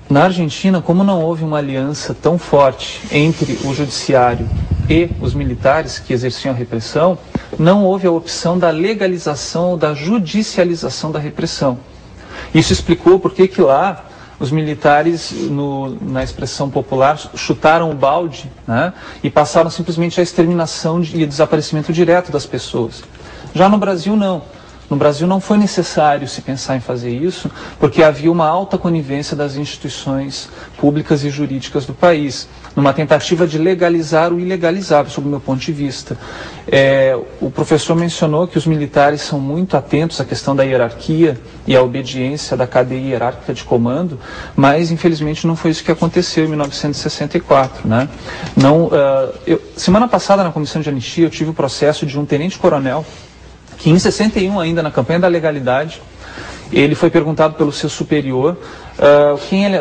na Argentina, como não houve uma aliança tão forte entre o judiciário e os militares que exerciam a repressão, não houve a opção da legalização ou da judicialização da repressão. Isso explicou por que lá os militares, na expressão popular, chutaram o balde, né, e passaram simplesmente a exterminação e desaparecimento direto das pessoas. Já no Brasil, não. No Brasil não foi necessário se pensar em fazer isso, porque havia uma alta conivência das instituições públicas e jurídicas do país, numa tentativa de legalizar o ilegalizável, sob o meu ponto de vista. O professor mencionou que os militares são muito atentos à questão da hierarquia e à obediência da cadeia hierárquica de comando, mas infelizmente não foi isso que aconteceu em 1964. Né? Semana passada, na Comissão de Anistia, eu tive o processo de um tenente-coronel que em 61, ainda na campanha da legalidade, ele foi perguntado pelo seu superior,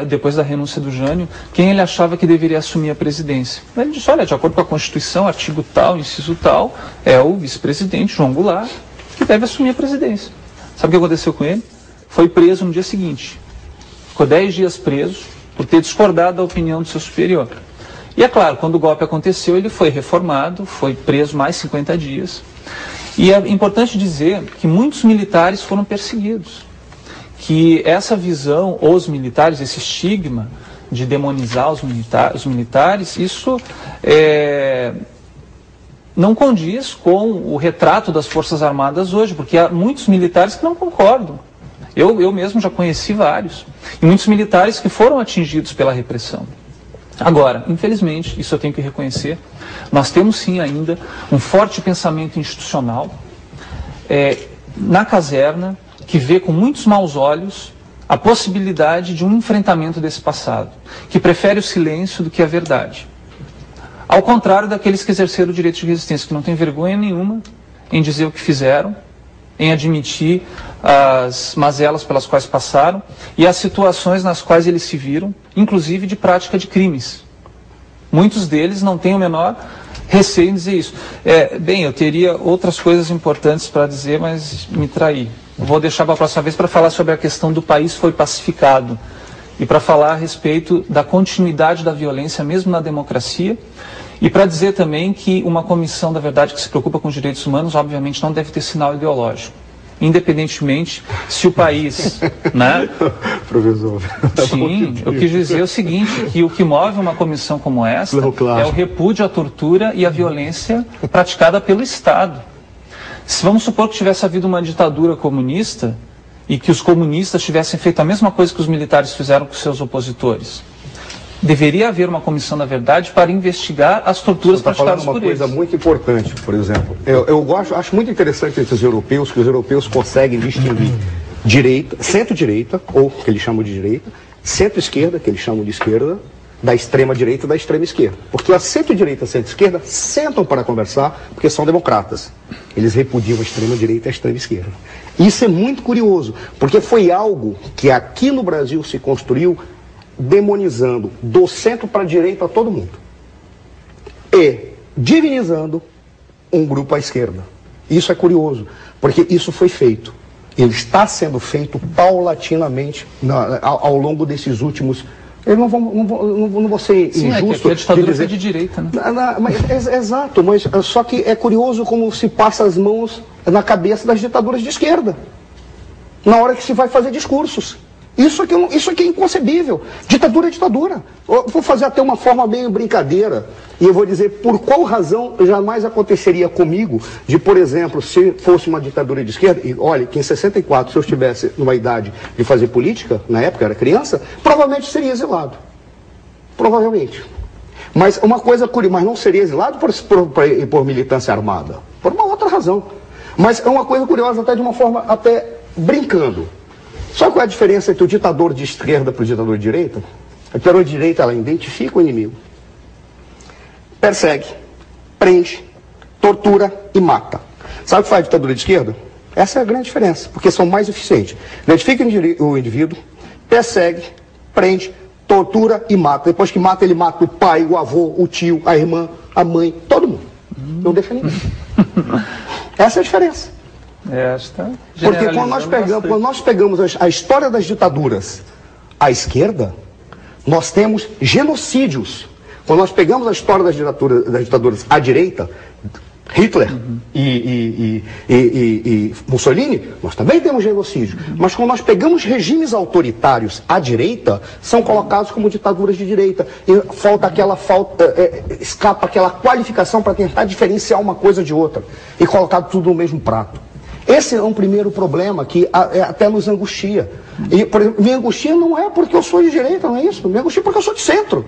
depois da renúncia do Jânio, quem ele achava que deveria assumir a presidência. Ele disse, olha, de acordo com a Constituição, artigo tal, inciso tal, é o vice-presidente, João Goulart, que deve assumir a presidência. Sabe o que aconteceu com ele? Foi preso no dia seguinte. Ficou 10 dias preso por ter discordado da opinião do seu superior. E é claro, quando o golpe aconteceu, ele foi reformado, foi preso mais 50 dias. E é importante dizer que muitos militares foram perseguidos, que essa visão, os militares, esse estigma de demonizar os militares, isso não condiz com o retrato das Forças Armadas hoje, porque há muitos militares que não concordam. Eu mesmo já conheci vários, e muitos militares que foram atingidos pela repressão. Agora, infelizmente, isso eu tenho que reconhecer, nós temos sim ainda um forte pensamento institucional na caserna, que vê com muitos maus olhos a possibilidade de um enfrentamento desse passado, que prefere o silêncio do que a verdade. Ao contrário daqueles que exerceram o direito de resistência, que não tem vergonha nenhuma em dizer o que fizeram, em admitir as mazelas pelas quais passaram e as situações nas quais eles se viram, inclusive de prática de crimes. Muitos deles não têm o menor receio em dizer isso. Bem, eu teria outras coisas importantes para dizer, mas me traí. Vou deixar para a próxima vez para falar sobre a questão do país foi pacificado e para falar a respeito da continuidade da violência mesmo na democracia. E para dizer também que uma comissão da verdade que se preocupa com os direitos humanos, obviamente, não deve ter sinal ideológico. Independentemente se o país, né? Professor. Sim, eu quis dizer o seguinte, que o que move uma comissão como essa é o repúdio à tortura e à violência praticada pelo Estado. Se vamos supor que tivesse havido uma ditadura comunista e que os comunistas tivessem feito a mesma coisa que os militares fizeram com seus opositores, deveria haver uma comissão da verdade para investigar as torturas praticadas por eles. Uma coisa muito importante, por exemplo. Eu acho muito interessante entre os europeus, que os europeus conseguem distinguir direita, centro-direita, ou que eles chamam de direita, centro-esquerda, que eles chamam de esquerda, da extrema-direita e da extrema-esquerda. Porque a centro-direita e a centro-esquerda sentam para conversar porque são democratas. Eles repudiam a extrema-direita e a extrema-esquerda. Isso é muito curioso, porque foi algo que aqui no Brasil se construiu demonizando do centro para a direita todo mundo e divinizando um grupo à esquerda. Isso é curioso, porque isso foi feito. Ele está sendo feito paulatinamente ao longo desses últimos... Eu não vou ser injusto. A ditadura foi de direita, né? Exato, mas só que é curioso como se passa as mãos na cabeça das ditaduras de esquerda na hora que se vai fazer discursos. Isso aqui é inconcebível. Ditadura é ditadura. Eu vou fazer até uma forma meio brincadeira. E eu vou dizer por qual razão jamais aconteceria comigo de, por exemplo, se fosse uma ditadura de esquerda, e olha, que em 64, se eu estivesse numa idade de fazer política, na época eu era criança, provavelmente seria exilado. Provavelmente. Mas uma coisa curiosa, mas não seria exilado por militância armada. Por uma outra razão. Mas é uma coisa curiosa, até de uma forma até brincando. Sabe qual é a diferença entre o ditador de esquerda para o ditador de direita? A ditadura de direita, ela identifica o inimigo, persegue, prende, tortura e mata. Sabe o que faz a ditadura de esquerda? Essa é a grande diferença, porque são mais eficientes. Identifica o indivíduo, persegue, prende, tortura e mata. Depois que mata, ele mata o pai, o avô, o tio, a irmã, a mãe, todo mundo. Não deixa ninguém. Essa é a diferença. Porque quando nós pegamos a história das ditaduras à esquerda, nós temos genocídios. Quando nós pegamos a história das ditaduras à direita, Hitler e Mussolini, nós também temos genocídio. Mas quando nós pegamos regimes autoritários à direita, são colocados como ditaduras de direita. E escapa aquela qualificação para tentar diferenciar uma coisa de outra. E colocar tudo no mesmo prato. Esse é um primeiro problema que até nos angustia. E, por exemplo, me angustia não é porque eu sou de direita, não é isso. Me angustia porque eu sou de centro.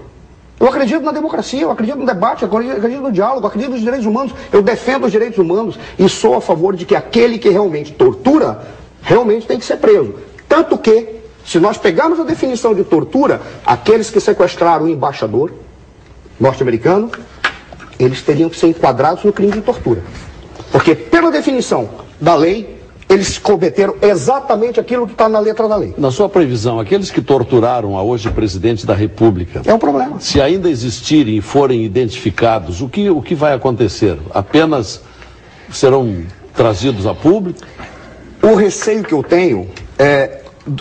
Eu acredito na democracia, eu acredito no debate, eu acredito no diálogo, eu acredito nos direitos humanos, eu defendo os direitos humanos e sou a favor de que aquele que realmente tortura, realmente tem que ser preso. Tanto que, se nós pegarmos a definição de tortura, aqueles que sequestraram o embaixador norte-americano, eles teriam que ser enquadrados no crime de tortura. Porque, pela definição da lei, eles cometeram exatamente aquilo que está na letra da lei. Na sua previsão, aqueles que torturaram a hoje presidente da República... É um problema. Se ainda existirem e forem identificados, o que vai acontecer? Apenas serão trazidos a público? O receio que eu tenho é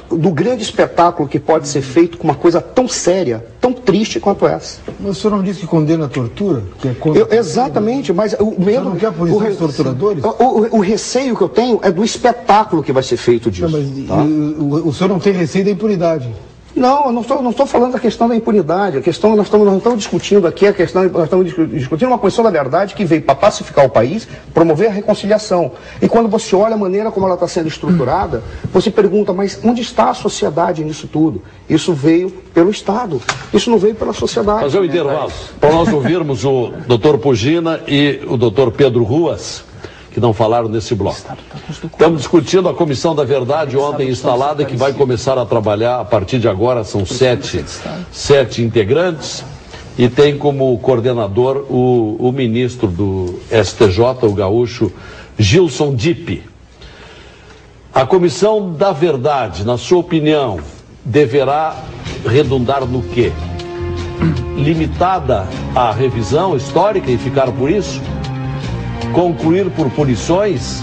do grande espetáculo que pode ser feito com uma coisa tão séria, tão triste quanto essa. Mas o senhor não disse que condena a tortura? Que é exatamente, mas o medo... Não quer a punição dos torturadores? O receio que eu tenho é do espetáculo que vai ser feito disso. Não, mas o senhor não tem receio da impunidade? Não, eu não estou falando da questão da impunidade. A questão, nós estamos discutindo aqui, nós estamos discutindo uma Comissão da Verdade que veio para pacificar o país, promover a reconciliação. E quando você olha a maneira como ela está sendo estruturada, você pergunta, mas onde está a sociedade nisso tudo? Isso veio pelo Estado, isso não veio pela sociedade. Fazer um intervalo, para nós ouvirmos o Dr. Pugina e o Dr. Pedro Ruas, que não falaram nesse bloco. Estamos discutindo a Comissão da Verdade ontem instalada, que vai começar a trabalhar a partir de agora. São sete integrantes e tem como coordenador o ministro do STJ, o gaúcho Gilson Dipp. A Comissão da Verdade, na sua opinião, deverá redundar no quê? Limitada à revisão histórica e ficar por isso? Concluir por punições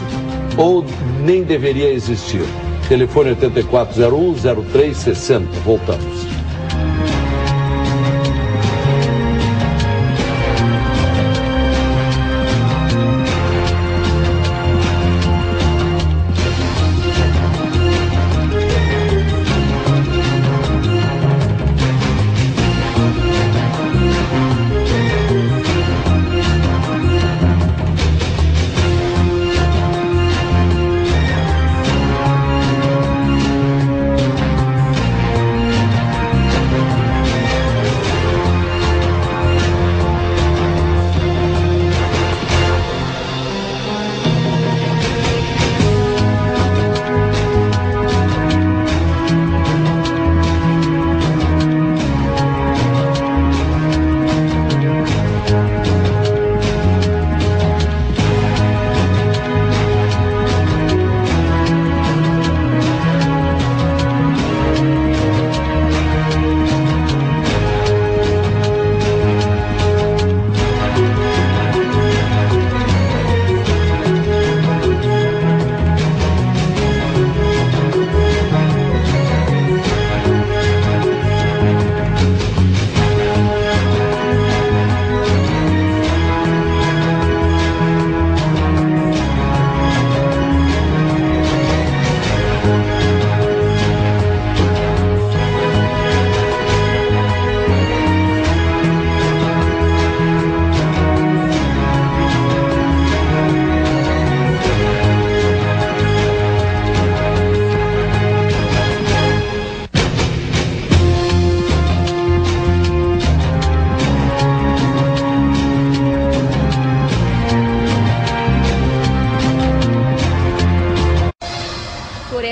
ou nem deveria existir? Telefone 8401-0360. Voltamos.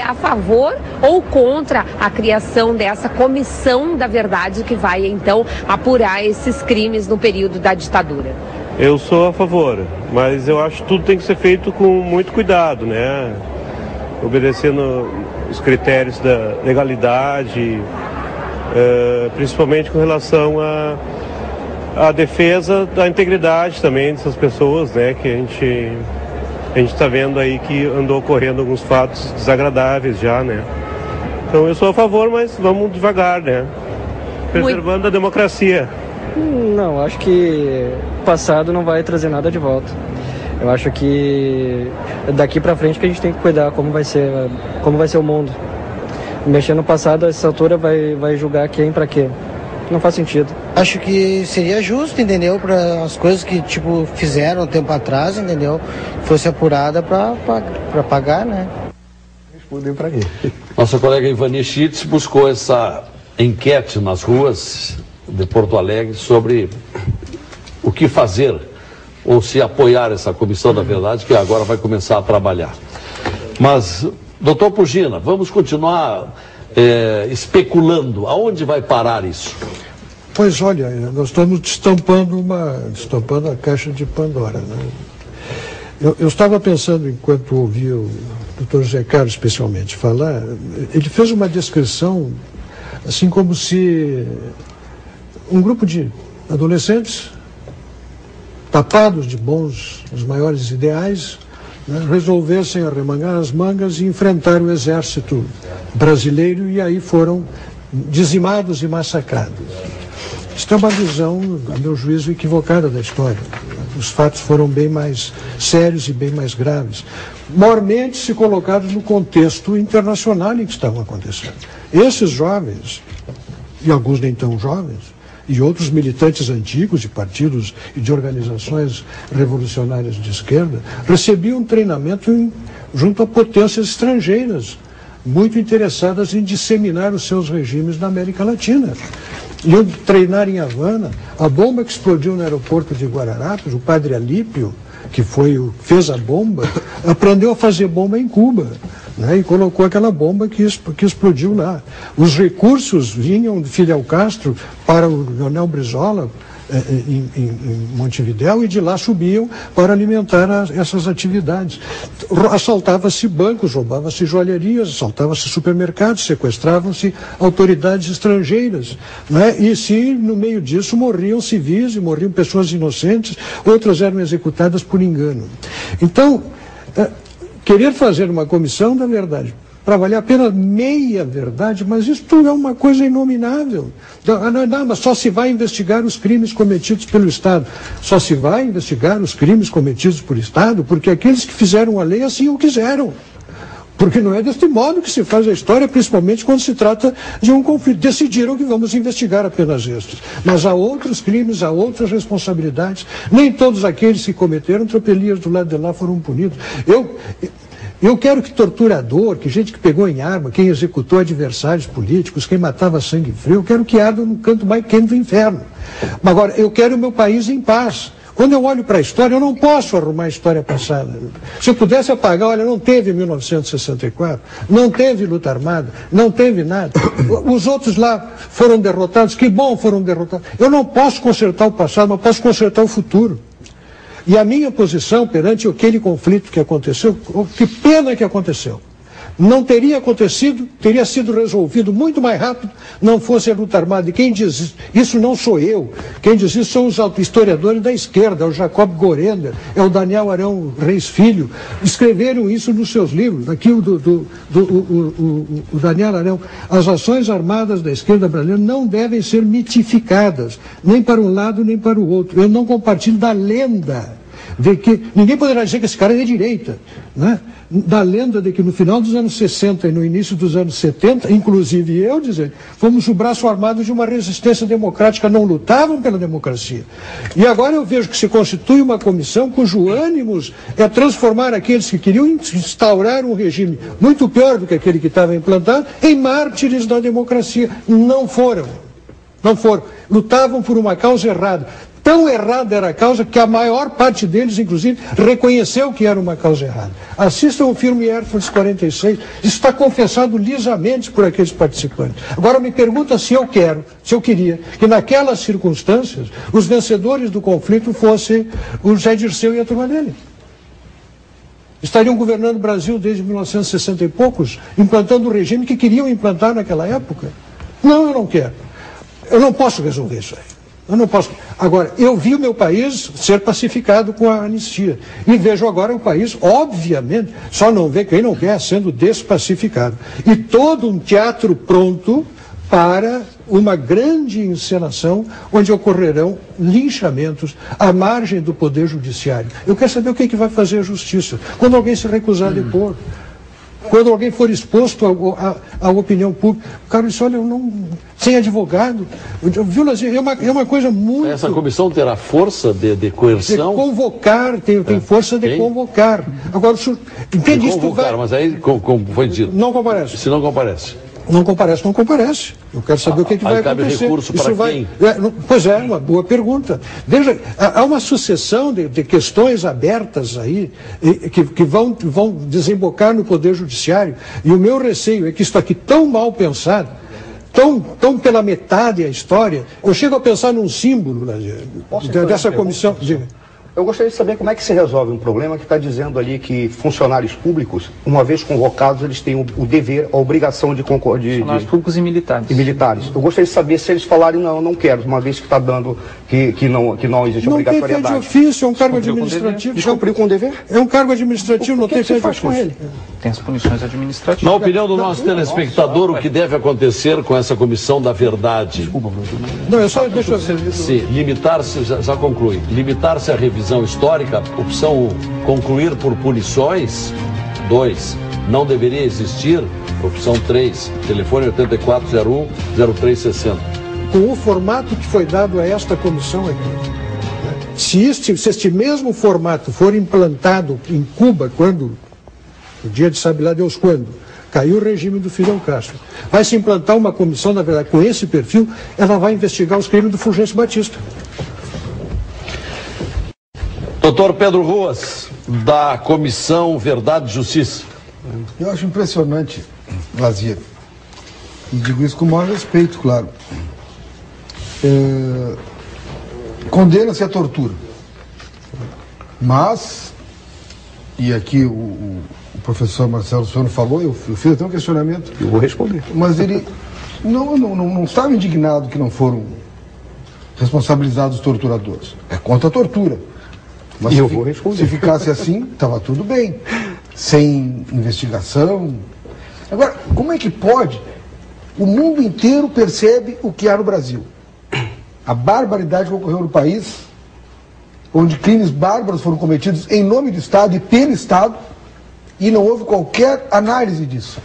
A favor ou contra a criação dessa Comissão da Verdade que vai então apurar esses crimes no período da ditadura? Eu sou a favor, mas eu acho que tudo tem que ser feito com muito cuidado, né? Obedecendo os critérios da legalidade, principalmente com relação à defesa da integridade também dessas pessoas, né? Que a gente está vendo aí que andou ocorrendo alguns fatos desagradáveis já, né? Então eu sou a favor, mas vamos devagar, né? Preservando a democracia. Não, acho que o passado não vai trazer nada de volta. Eu acho que daqui pra frente que a gente tem que cuidar como vai ser o mundo. Mexer no passado, a essa altura vai julgar quem pra quê. Não faz sentido. Acho que seria justo, entendeu? Para as coisas que, fizeram um tempo atrás, entendeu? Fosse apurada para pagar, né? Responder para quê? Nossa colega Ivani Schitz buscou essa enquete nas ruas de Porto Alegre sobre o que fazer ou se apoiar essa Comissão da Verdade, que agora vai começar a trabalhar. Mas, doutor Pugina, vamos continuar especulando. Aonde vai parar isso? Pois olha, nós estamos destampando a caixa de Pandora, né? Eu estava pensando, enquanto ouvia o Dr. José Carlos especialmente falar, ele fez uma descrição assim como se um grupo de adolescentes tapados de os maiores ideais, né, resolvessem arremangar as mangas e enfrentar o exército brasileiro, e aí foram dizimados e massacrados. Isso é uma visão, a meu juízo, equivocada da história. Os fatos foram bem mais sérios e bem mais graves, mormente se colocados no contexto internacional em que estavam acontecendo. Esses jovens e alguns nem tão jovens, e outros militantes antigos de partidos e de organizações revolucionárias de esquerda, recebiam treinamento junto a potências estrangeiras, muito interessadas em disseminar os seus regimes na América Latina. Iam treinar em Havana. A bomba que explodiu no aeroporto de Guararapes, o padre Alípio, que fez a bomba, aprendeu a fazer bomba em Cuba, né, e colocou aquela bomba que explodiu lá. Os recursos vinham de Fidel Castro para o Leonel Brizola, em Montevidéu, e de lá subiam para alimentar essas atividades. Assaltava-se bancos, roubava-se joalherias, assaltava-se supermercados, sequestravam-se autoridades estrangeiras, né? E se no meio disso morriam civis e morriam pessoas inocentes, outras eram executadas por engano. Então, querer fazer uma comissão da verdade para valer apenas meia verdade, mas isso é uma coisa inominável. Não, mas só se vai investigar os crimes cometidos pelo Estado. Só se vai investigar os crimes cometidos pelo Estado porque aqueles que fizeram a lei assim o quiseram. Porque não é deste modo que se faz a história, principalmente quando se trata de um conflito. Decidiram que vamos investigar apenas estes. Mas há outros crimes, há outras responsabilidades. Nem todos aqueles que cometeram tropelias do lado de lá foram punidos. Eu quero que torturador, que gente que pegou em arma, quem executou adversários políticos, quem matava sangue frio, eu quero que arda no canto mais quente do inferno. Mas agora, eu quero o meu país em paz. Quando eu olho para a história, eu não posso arrumar a história passada. Se eu pudesse apagar, olha, não teve 1964, não teve luta armada, não teve nada. Os outros lá foram derrotados, que bom foram derrotados. Eu não posso consertar o passado, mas posso consertar o futuro. E a minha posição perante aquele conflito que aconteceu, que pena que aconteceu, não teria acontecido, teria sido resolvido muito mais rápido, não fosse a luta armada. E quem diz isso não sou eu, quem diz isso são os historiadores da esquerda, é o Jacob Gorender, é o Daniel Arão Reis Filho, escreveram isso nos seus livros. Aqui o Daniel Arão, as ações armadas da esquerda brasileira não devem ser mitificadas, nem para um lado nem para o outro. Eu não compartilho da lenda de que ninguém poderá dizer que esse cara é de direita, né? Da lenda de que no final dos anos 60 e no início dos anos 70, inclusive eu dizer, fomos o braço armado de uma resistência democrática, não lutavam pela democracia. E agora eu vejo que se constitui uma comissão cujo ânimo é transformar aqueles que queriam instaurar um regime muito pior do que aquele que estava implantado em mártires da democracia. Não foram. Lutavam por uma causa errada. Tão errada era a causa que a maior parte deles, inclusive, reconheceu que era uma causa errada. Assistam o filme Air Force 46, isso está confessado lisamente por aqueles participantes. Agora me pergunta se eu queria, que naquelas circunstâncias, os vencedores do conflito fossem o Zé Dirceu e a turma dele. Estariam governando o Brasil desde 1960 e poucos, implantando o regime que queriam implantar naquela época. Não, eu não quero. Eu não posso resolver isso aí. Eu não posso. Agora, eu vi o meu país ser pacificado com a anistia. E vejo agora o país, obviamente, só não vê quem não quer, sendo despacificado. E todo um teatro pronto para uma grande encenação onde ocorrerão linchamentos à margem do Poder Judiciário. Eu quero saber o que vai fazer a Justiça quando alguém se recusar a depor. Quando alguém for exposto à opinião pública, o cara disse, olha, eu não... Sem advogado. Viu, Lazinho? É uma coisa muito... Essa comissão terá força de coerção? De convocar, tem força de convocar. Agora, o senhor... Entende isso? Mas aí, como foi dito... Não comparece. Se não comparece? Não comparece. Eu quero saber o que vai acontecer. Cabe recurso para quem? Pois é, uma boa pergunta. Veja, há uma sucessão de questões abertas aí que vão desembocar no Poder Judiciário. E o meu receio é que isso aqui tão mal pensado, tão pela metade a história, eu chego a pensar num símbolo dessa comissão. Eu gostaria de saber como é que se resolve um problema que está dizendo ali que funcionários públicos, uma vez convocados, eles têm o dever, a obrigação de concorrer. Funcionários públicos e militares. E militares. Eu gostaria de saber se eles falarem, não, eu não quero, uma vez que está dando que não existe obrigatoriedade. Não tem fé de ofício, é um cargo administrativo. Descumpriu com o dever? É um cargo administrativo, não tem fé de ofício. Com ele? Tem as punições administrativas. Na opinião do nosso telespectador, o que deve acontecer com essa comissão da verdade? Desculpa, não, eu só deixo... Se limitar-se, já conclui, limitar-se à revisão histórica, opção 1, concluir por punições, 2, não deveria existir Opção 3, telefone 8401-0360. Com o formato que foi dado a esta comissão aqui, se este mesmo formato for implantado em Cuba, quando, no dia de sabe lá Deus quando, caiu o regime do Fidel Castro, vai se implantar uma comissão, na verdade, com esse perfil, ela vai investigar os crimes do Fulgêncio Batista. Doutor Pedro Ruas, da Comissão Verdade e Justiça. Eu acho impressionante, Lazia, e digo isso com o maior respeito, claro. Condena-se a tortura, mas, e aqui o professor Marcelo Suano falou, eu fiz até um questionamento. Eu vou responder. Mas ele não estava indignado que não foram responsabilizados os torturadores. É contra a tortura. Mas eu vou responder. Se ficasse assim, estava tudo bem. Sem investigação. Agora, como é que pode? O mundo inteiro percebe o que há no Brasil. A barbaridade que ocorreu no país, onde crimes bárbaros foram cometidos em nome do Estado e pelo Estado, e não houve qualquer análise disso.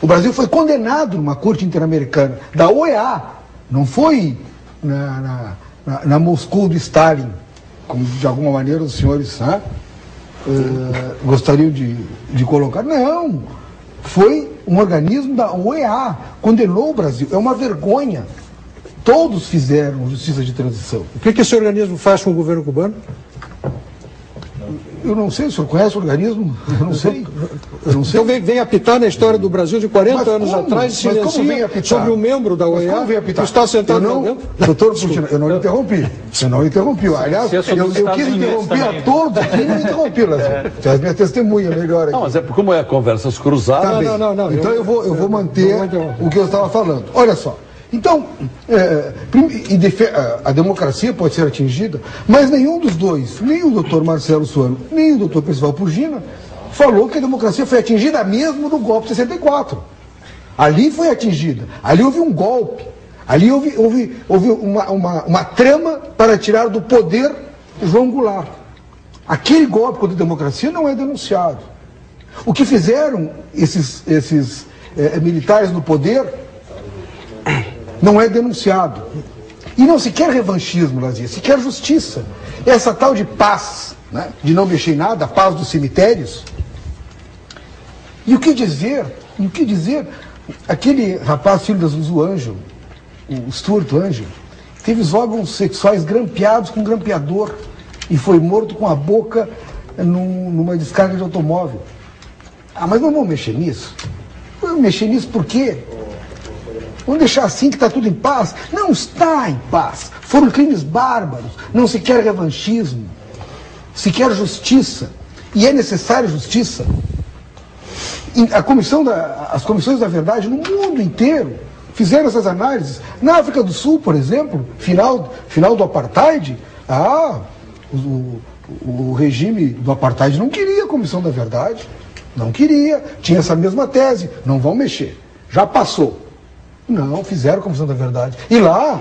O Brasil foi condenado numa corte interamericana da OEA, não foi na Moscou do Stalin, como de alguma maneira os senhores gostariam de colocar. Não, foi um organismo da OEA, condenou o Brasil. É uma vergonha. Todos fizeram justiça de transição. O que esse organismo faz com o governo cubano? Eu não sei, o senhor conhece o organismo? Eu não sei. Então vem apitar na história do Brasil de 40 anos atrás, silencia sobre um membro da OEA que está sentado lá dentro? Doutor Putin, eu não interrompi. Aliás, eu quis interromper a todos aqui e não interrompi, Lazio. Você é minha testemunha melhor aqui. Não, mas é como é conversas cruzadas. Não. Então eu vou manter o que eu estava falando. Olha só. Então, a democracia pode ser atingida, mas nenhum dos dois, nem o doutor Marcelo Suano, nem o doutor Percival Pugina, falou que a democracia foi atingida mesmo no golpe de 64. Ali foi atingida, ali houve um golpe, ali houve uma trama para tirar do poder João Goulart. Aquele golpe contra a democracia não é denunciado. O que fizeram esses militares no poder não é denunciado. E não se quer revanchismo, Lazia, se quer justiça. Essa tal de paz, né, de não mexer em nada, a paz dos cemitérios. E o que dizer? Aquele rapaz, filho da Zuzu Ângelo, o Stuart Ângelo, teve os órgãos sexuais grampeados com um grampeador e foi morto com a boca numa descarga de automóvel. Ah, mas não vamos mexer nisso? Vamos mexer nisso por quê? Vamos deixar assim que está tudo em paz? Não está em paz. Foram crimes bárbaros. Não se quer revanchismo. Se quer justiça. E é necessária justiça. As comissões da verdade no mundo inteiro fizeram essas análises. Na África do Sul, por exemplo, final do apartheid, o regime do apartheid não queria a comissão da verdade. Não queria. Tinha essa mesma tese. Não vão mexer. Já passou. Não, fizeram a Comissão da Verdade. E lá,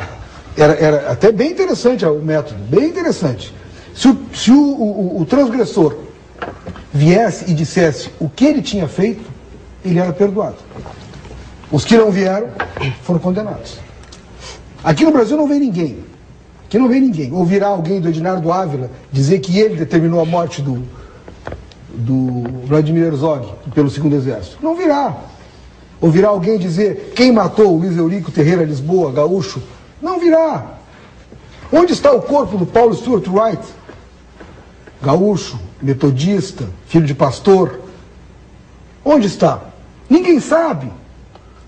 era até bem interessante o método, bem interessante. Se o transgressor viesse e dissesse o que ele tinha feito, ele era perdoado. Os que não vieram foram condenados. Aqui no Brasil não vem ninguém. Aqui não vem ninguém. Ouvirá alguém do Edinardo Ávila dizer que ele determinou a morte do Vladimir Herzog pelo Segundo Exército. Não virá. Ouvirá alguém dizer quem matou o Luiz Eurico Terreira Lisboa, gaúcho? Não virá. Onde está o corpo do Paulo Stuart Wright? Gaúcho, metodista, filho de pastor. Onde está? Ninguém sabe.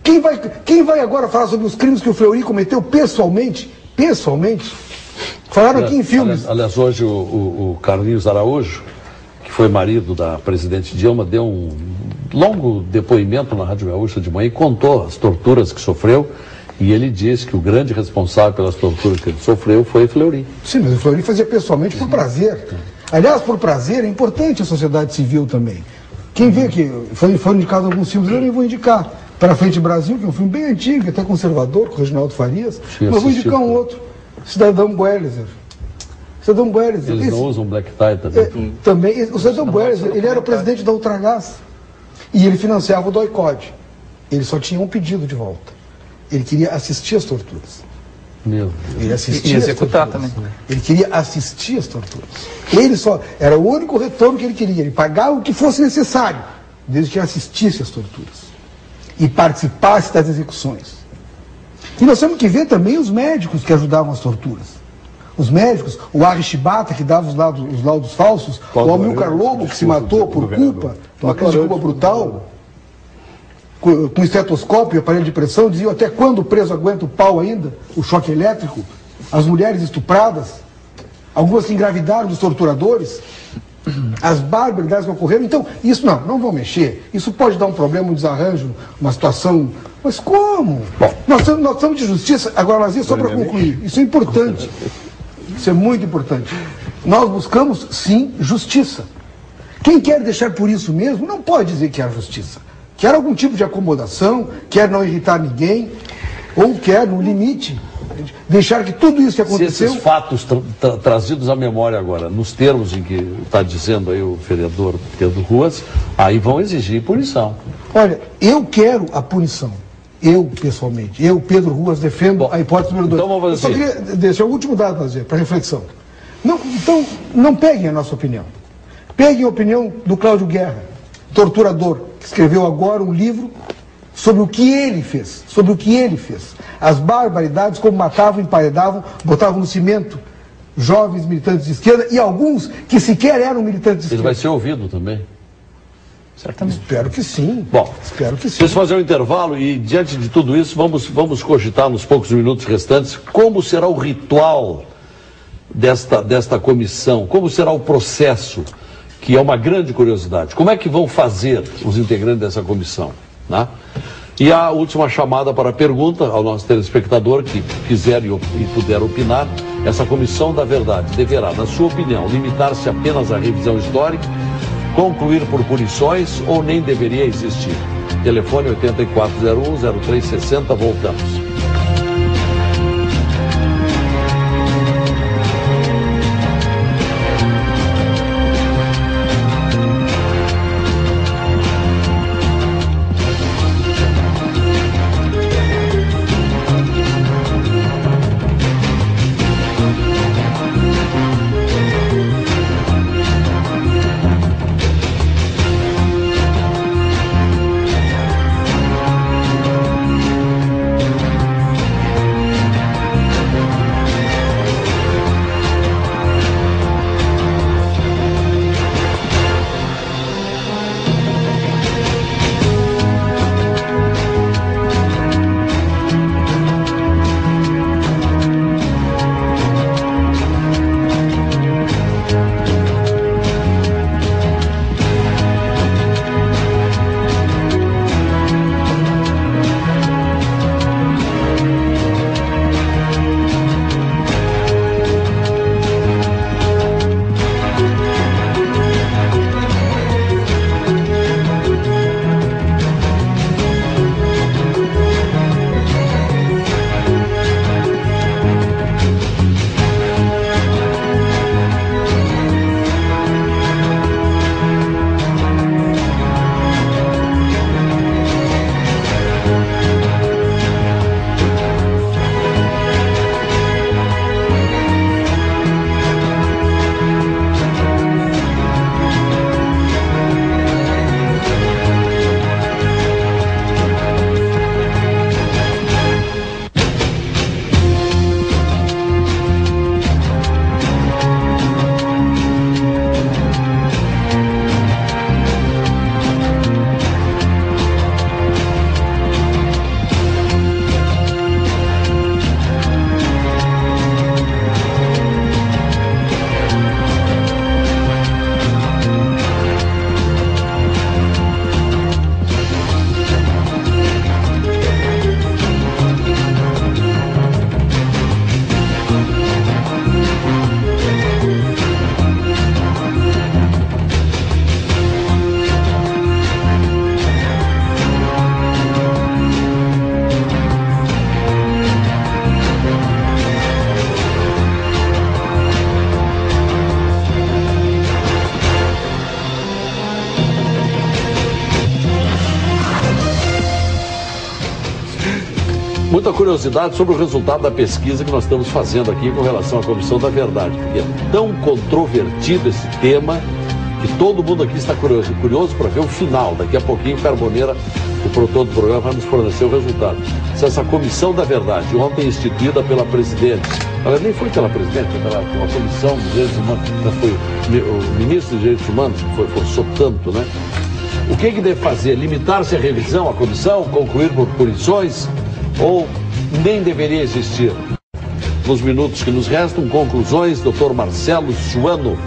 Quem vai agora falar sobre os crimes que o Fleury cometeu pessoalmente? Falaram aqui em filmes. Aliás, hoje o Carlinhos Araújo, que foi marido da presidente Dilma, deu um longo depoimento na Rádio Gaúcha de manhã e contou as torturas que sofreu, e ele disse que o grande responsável pelas torturas que ele sofreu foi o Fleury. Sim, mas o Fleury fazia pessoalmente por prazer. Aliás, por prazer é importante a sociedade civil também. Quem vê que foram indicados alguns filmes, eu nem vou indicar. Para Frente Brasil, que é um filme bem antigo, até conservador, com o Reginaldo Farias, mas vou indicar um outro, Cidadão Buelzer. Eles não usam black tie também? Também. O Cidadão Buelzer, ele era o presidente da Ultragás. E ele financiava o doicode. Ele só tinha um pedido de volta. Ele queria assistir às torturas. Meu Deus. Ele assistia e executar também. Ele queria assistir às torturas. Ele só era o único retorno que ele queria. Ele pagava o que fosse necessário, desde que assistisse às torturas e participasse das execuções. E nós temos que ver também os médicos que ajudavam as torturas. Os médicos, o Arishibata, que dava os laudos falsos, o Amilcar Lobo, que se matou por culpa, uma crise de culpa brutal, com estetoscópio e aparelho de pressão, diziam até quando o preso aguenta o pau ainda, o choque elétrico, as mulheres estupradas, algumas que engravidaram dos torturadores, as barbaridades que ocorreram. Então, isso não vão mexer. Isso pode dar um problema, um desarranjo, uma situação. Mas como? Bom, nós estamos de justiça. Agora, Lazia, só para concluir, isso é importante. Isso é muito importante. Nós buscamos, sim, justiça. Quem quer deixar por isso mesmo, não pode dizer que há justiça. Quer algum tipo de acomodação, quer não irritar ninguém, ou quer, no limite, deixar que tudo isso que aconteceu... Se esses fatos trazidos à memória agora, nos termos em que está dizendo aí o vereador Pedro Ruas, aí vão exigir punição. Olha, eu quero a punição. Eu, pessoalmente, Pedro Ruas, defendo a hipótese número 2. Então vamos fazer assim. Eu só queria deixar o último dado para reflexão. Então, não peguem a nossa opinião. Peguem a opinião do Cláudio Guerra, torturador, que escreveu agora um livro sobre o que ele fez. As barbaridades, como matavam, emparedavam, botavam no cimento jovens militantes de esquerda e alguns que sequer eram militantes de esquerda. Ele vai ser ouvido também? Certamente. Espero que sim. Bom, espero que sim. Preciso fazer um intervalo e, diante de tudo isso, vamos cogitar nos poucos minutos restantes como será o ritual desta comissão, como será o processo, que é uma grande curiosidade. Como é que vão fazer os integrantes dessa comissão? Né? E a última chamada para a pergunta ao nosso telespectador que quiser e puder opinar: essa comissão da verdade deverá, na sua opinião, limitar-se apenas à revisão histórica, concluir por punições ou nem deveria existir? Telefone 8401-0360, voltamos. muita curiosidade sobre o resultado da pesquisa que nós estamos fazendo aqui com relação à Comissão da Verdade, porque é tão controvertido esse tema que todo mundo aqui está curioso para ver o final. Daqui a pouquinho o Carboneira, o produtor do programa, vai nos fornecer o resultado. Se essa Comissão da Verdade, ontem instituída pela presidente, ela nem foi pela presidente, foi pela Comissão dos Direitos Humanos, foi o ministro dos Direitos Humanos que forçou tanto, né? O que deve fazer? Limitar-se à revisão, à comissão, concluir por punições, ou nem deveria existir? Nos minutos que nos restam, conclusões, Dr. Marcelo Suano.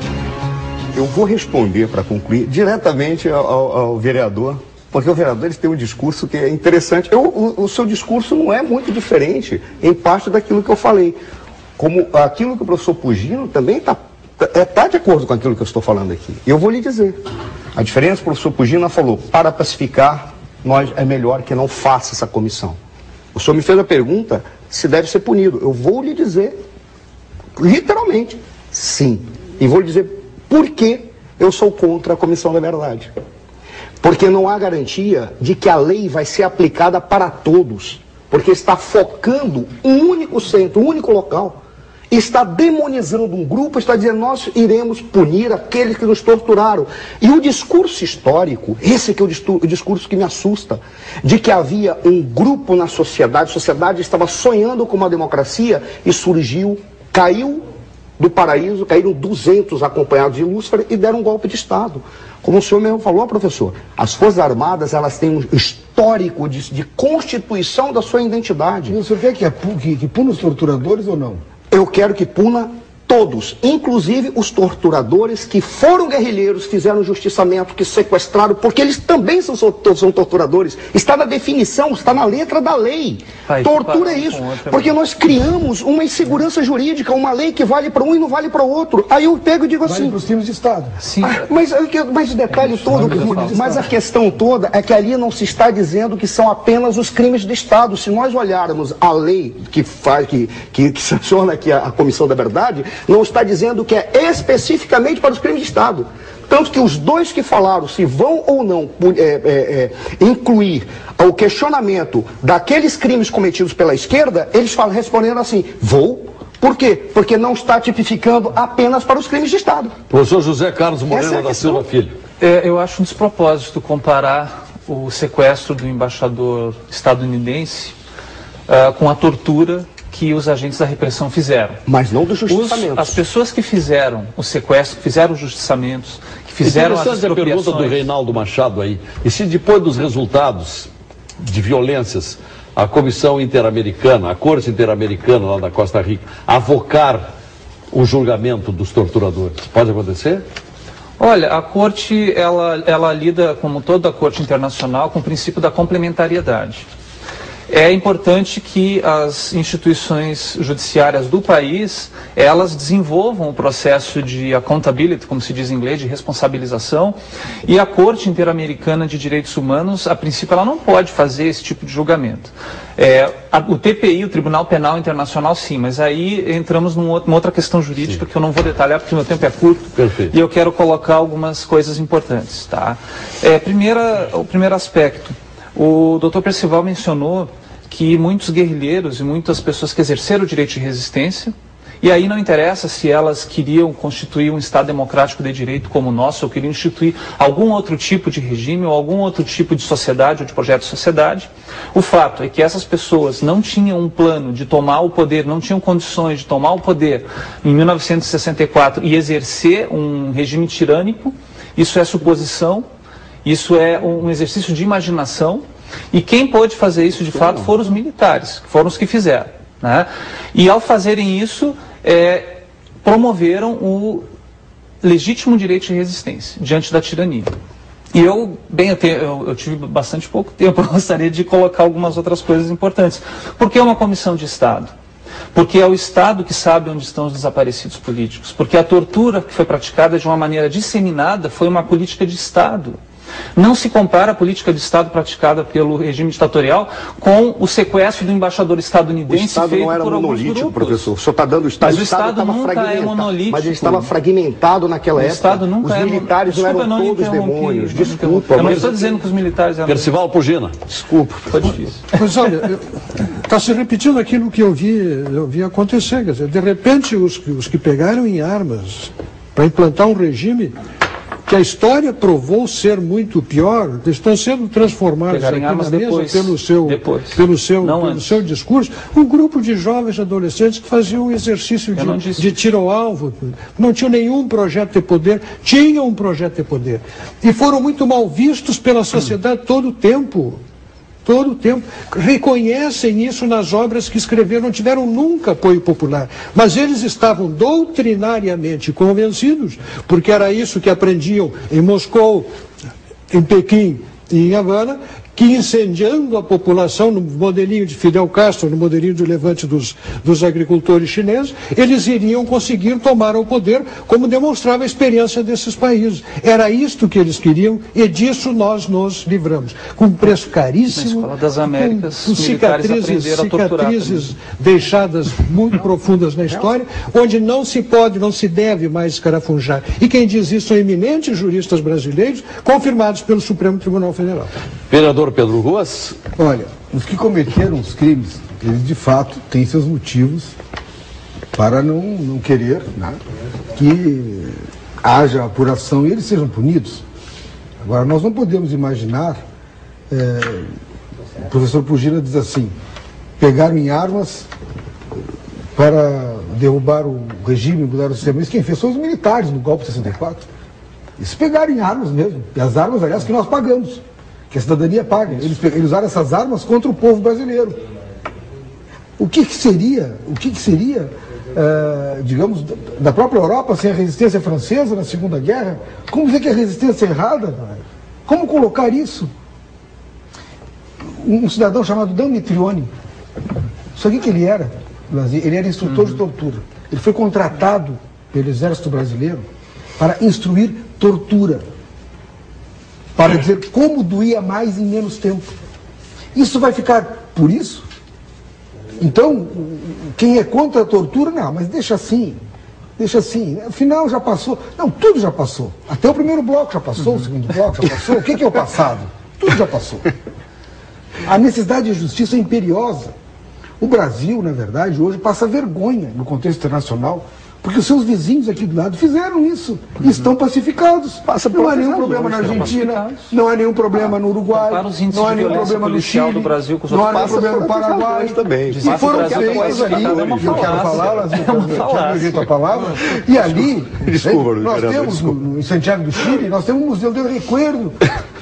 Eu vou responder, para concluir, diretamente ao vereador, porque o vereador ele tem um discurso que é interessante. O seu discurso não é muito diferente, em parte daquilo que eu falei. Como aquilo que o professor Pugino também está de acordo com aquilo que eu estou falando aqui. Eu vou lhe dizer. A diferença, o professor Pugino falou, para pacificar, é melhor que não faça essa comissão. O senhor me fez a pergunta se deve ser punido. Eu vou lhe dizer, literalmente, sim. E vou lhe dizer por que eu sou contra a Comissão da Verdade. Porque não há garantia de que a lei vai ser aplicada para todos. Porque está focando um único centro, um único local. Está demonizando um grupo, está dizendo, nós iremos punir aqueles que nos torturaram. E o discurso histórico, esse que é o discurso que me assusta, de que havia um grupo na sociedade, a sociedade estava sonhando com uma democracia e surgiu, caiu do paraíso, caíram 200 acompanhados de Lúcifer e deram um golpe de Estado. Como o senhor mesmo falou, professor, as Forças Armadas, elas têm um histórico de constituição da sua identidade. E o senhor quer que puna os torturadores ou não? Eu quero que puna todos, inclusive os torturadores que foram guerrilheiros, fizeram justiçamento, que sequestraram, porque eles também são torturadores. Está na definição, está na letra da lei. Tortura é isso, porque nós criamos uma insegurança jurídica, uma lei que vale para um e não vale para o outro. Aí eu pego e digo assim... Vale para os crimes de Estado. Sim. Mas o detalhe todo, mas a questão toda é que ali não se está dizendo que são apenas os crimes de Estado. Se nós olharmos a lei que sanciona aqui a Comissão da Verdade, não está dizendo que é especificamente para os crimes de Estado. Tanto que os dois que falaram se vão ou não incluir o questionamento daqueles crimes cometidos pela esquerda, eles responderam assim, vou. Por quê? Porque não está tipificando apenas para os crimes de Estado. Professor José Carlos Moreno da Silva Filho. Eu acho um despropósito comparar o sequestro do embaixador estadunidense com a tortura que os agentes da repressão fizeram. Mas não dos justiçamentos. As pessoas que fizeram o sequestro, que fizeram os justiçamentos, que fizeram as expropriações... a pergunta do Reinaldo Machado aí. E se depois dos resultados de violências, a Comissão Interamericana, a Corte Interamericana lá da Costa Rica, avocar o julgamento dos torturadores, pode acontecer? Olha, a Corte, ela lida, como toda a Corte Internacional, com o princípio da complementariedade. É importante que as instituições judiciárias do país, elas desenvolvam o processo de accountability, como se diz em inglês, de responsabilização, e a Corte Interamericana de Direitos Humanos, a princípio, ela não pode fazer esse tipo de julgamento. O TPI, o Tribunal Penal Internacional, sim, mas aí entramos numa outra questão jurídica que eu não vou detalhar porque o meu tempo é curto. Perfeito. E eu quero colocar algumas coisas importantes. Tá? O primeiro aspecto, o Dr. Percival mencionou que muitos guerrilheiros e muitas pessoas que exerceram o direito de resistência, e aí não interessa se elas queriam constituir um Estado democrático de direito como o nosso, ou queriam instituir algum outro tipo de regime, ou algum outro tipo de sociedade, ou de projeto de sociedade. O fato é que essas pessoas não tinham um plano de tomar o poder, não tinham condições de tomar o poder em 1964 e exercer um regime tirânico. Isso é suposição, isso é um exercício de imaginação. E quem pôde fazer isso de fato foram os militares, foram os que fizeram. Né? E ao fazerem isso, promoveram o legítimo direito de resistência diante da tirania. E eu tive bastante pouco tempo, eu gostaria de colocar algumas outras coisas importantes. Por que uma comissão de Estado? Porque é o Estado que sabe onde estão os desaparecidos políticos. Porque a tortura que foi praticada de uma maneira disseminada foi uma política de Estado. Não se compara a política de Estado praticada pelo regime ditatorial com o sequestro do embaixador estadunidense. O Estado feito não era por monolítico, professor. O senhor está dando o Estado. Mas o Estado nunca é monolítico. Mas ele estava fragmentado naquela época. O Estado nunca os militares não eram todos demônios. Desculpa. Eu não estou dizendo que os militares eram... Percival Pugina. Desculpa. Foi difícil. Mas olha, está se repetindo aquilo que eu vi acontecer. Quer dizer, de repente, os que pegaram em armas para implantar um regime que a história provou ser muito pior, estão sendo transformados aqui na mesa pelo seu discurso, um grupo de jovens adolescentes que faziam um exercício de tiro ao alvo, não tinham nenhum projeto de poder, tinham um projeto de poder, e foram muito mal vistos pela sociedade todo o tempo. Todo o tempo. Reconhecem isso nas obras que escreveram, não tiveram nunca apoio popular. Mas eles estavam doutrinariamente convencidos, porque era isso que aprendiam em Moscou, em Pequim e em Havana, que incendiando a população no modelinho de Fidel Castro, no modelinho do levante dos agricultores chineses, eles iriam conseguir tomar o poder, como demonstrava a experiência desses países. Era isto que eles queriam e disso nós nos livramos. Com um preço caríssimo, na Escola das Américas, com cicatrizes deixadas muito profundas na história, onde não se pode, não se deve mais escarafunjar. E quem diz isso são eminentes juristas brasileiros, confirmados pelo Supremo Tribunal Federal. Vereador Pedro Ruas. Olha, os que cometeram os crimes, eles de fato têm seus motivos para não querer, né, que haja apuração e eles sejam punidos. Agora, nós não podemos imaginar, o professor Pugina diz assim, pegaram em armas para derrubar o regime, mudar o sistema. Isso quem fez são os militares no golpe de 64. Isso pegaram em armas mesmo, e as armas, aliás, que nós pagamos, que a cidadania paga. Eles usaram essas armas contra o povo brasileiro. O que seria, digamos, da própria Europa sem a resistência francesa na Segunda Guerra? Como dizer que a resistência é errada? Como colocar isso? Um cidadão chamado Dan Mitrione, sabe o que ele era? Ele era instrutor de tortura. Ele foi contratado pelo Exército Brasileiro para instruir tortura, para dizer como doía mais em menos tempo. Isso vai ficar por isso? Então, quem é contra a tortura, não, mas deixa assim, afinal já passou. Não, tudo já passou. Até o primeiro bloco já passou, o segundo bloco já passou. O que é o passado? Tudo já passou. A necessidade de justiça é imperiosa. O Brasil, na verdade, hoje passa vergonha no contexto internacional, porque os seus vizinhos aqui do lado fizeram isso e estão pacificados. Não há nenhum problema na Argentina, não há nenhum problema no Uruguai, não há nenhum problema no Chile, não há nenhum problema no Paraguai. E foram feitos ali, eu quero falar, tinha jeito a palavra, e ali, nós temos, em Santiago do Chile, nós temos o Museu del Recuerdo.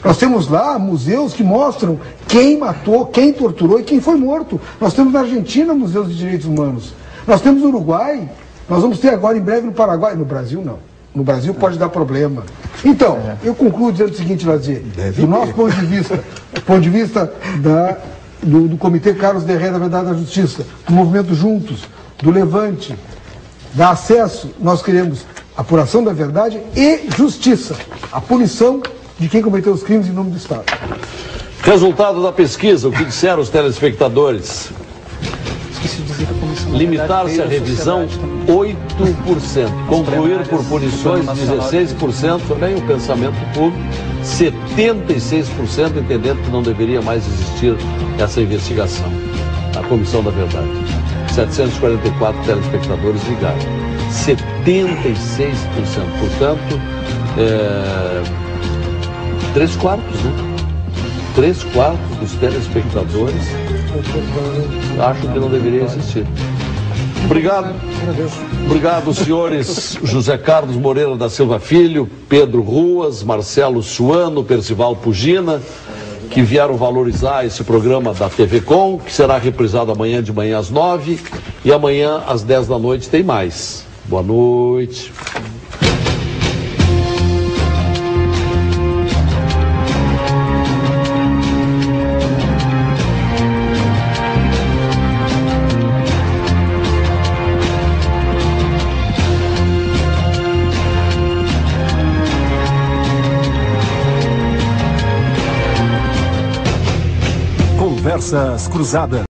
Nós temos lá museus que mostram quem matou, quem torturou e quem foi morto. Nós temos na Argentina museus de direitos humanos. Nós temos no Uruguai. Nós vamos ter agora em breve no Paraguai. No Brasil, não. No Brasil pode dar problema. Então, eu concluo dizendo o seguinte, Lazier. Do nosso ponto de vista do Comitê Carlos Derré da Verdade e da Justiça, do Movimento Juntos, do Levante, da Acesso, nós queremos apuração da verdade e justiça. A punição de quem cometeu os crimes em nome do Estado. Resultado da pesquisa, o que disseram os telespectadores? Limitar-se à revisão, 8%. Concluir por punições, 16%. Olha aí o pensamento público, 76% entendendo que não deveria mais existir essa investigação. A Comissão da Verdade. 744 telespectadores ligaram. 76%. Portanto, 3/4, né? 3/4 dos telespectadores acham que não deveria existir. Obrigado, senhores José Carlos Moreira da Silva Filho, Pedro Ruas, Marcelo Suano, Percival Pugina, que vieram valorizar esse programa da TV Com, que será reprisado amanhã de manhã às 9 e amanhã às 10 da noite tem mais. Boa noite. Conversas Cruzadas.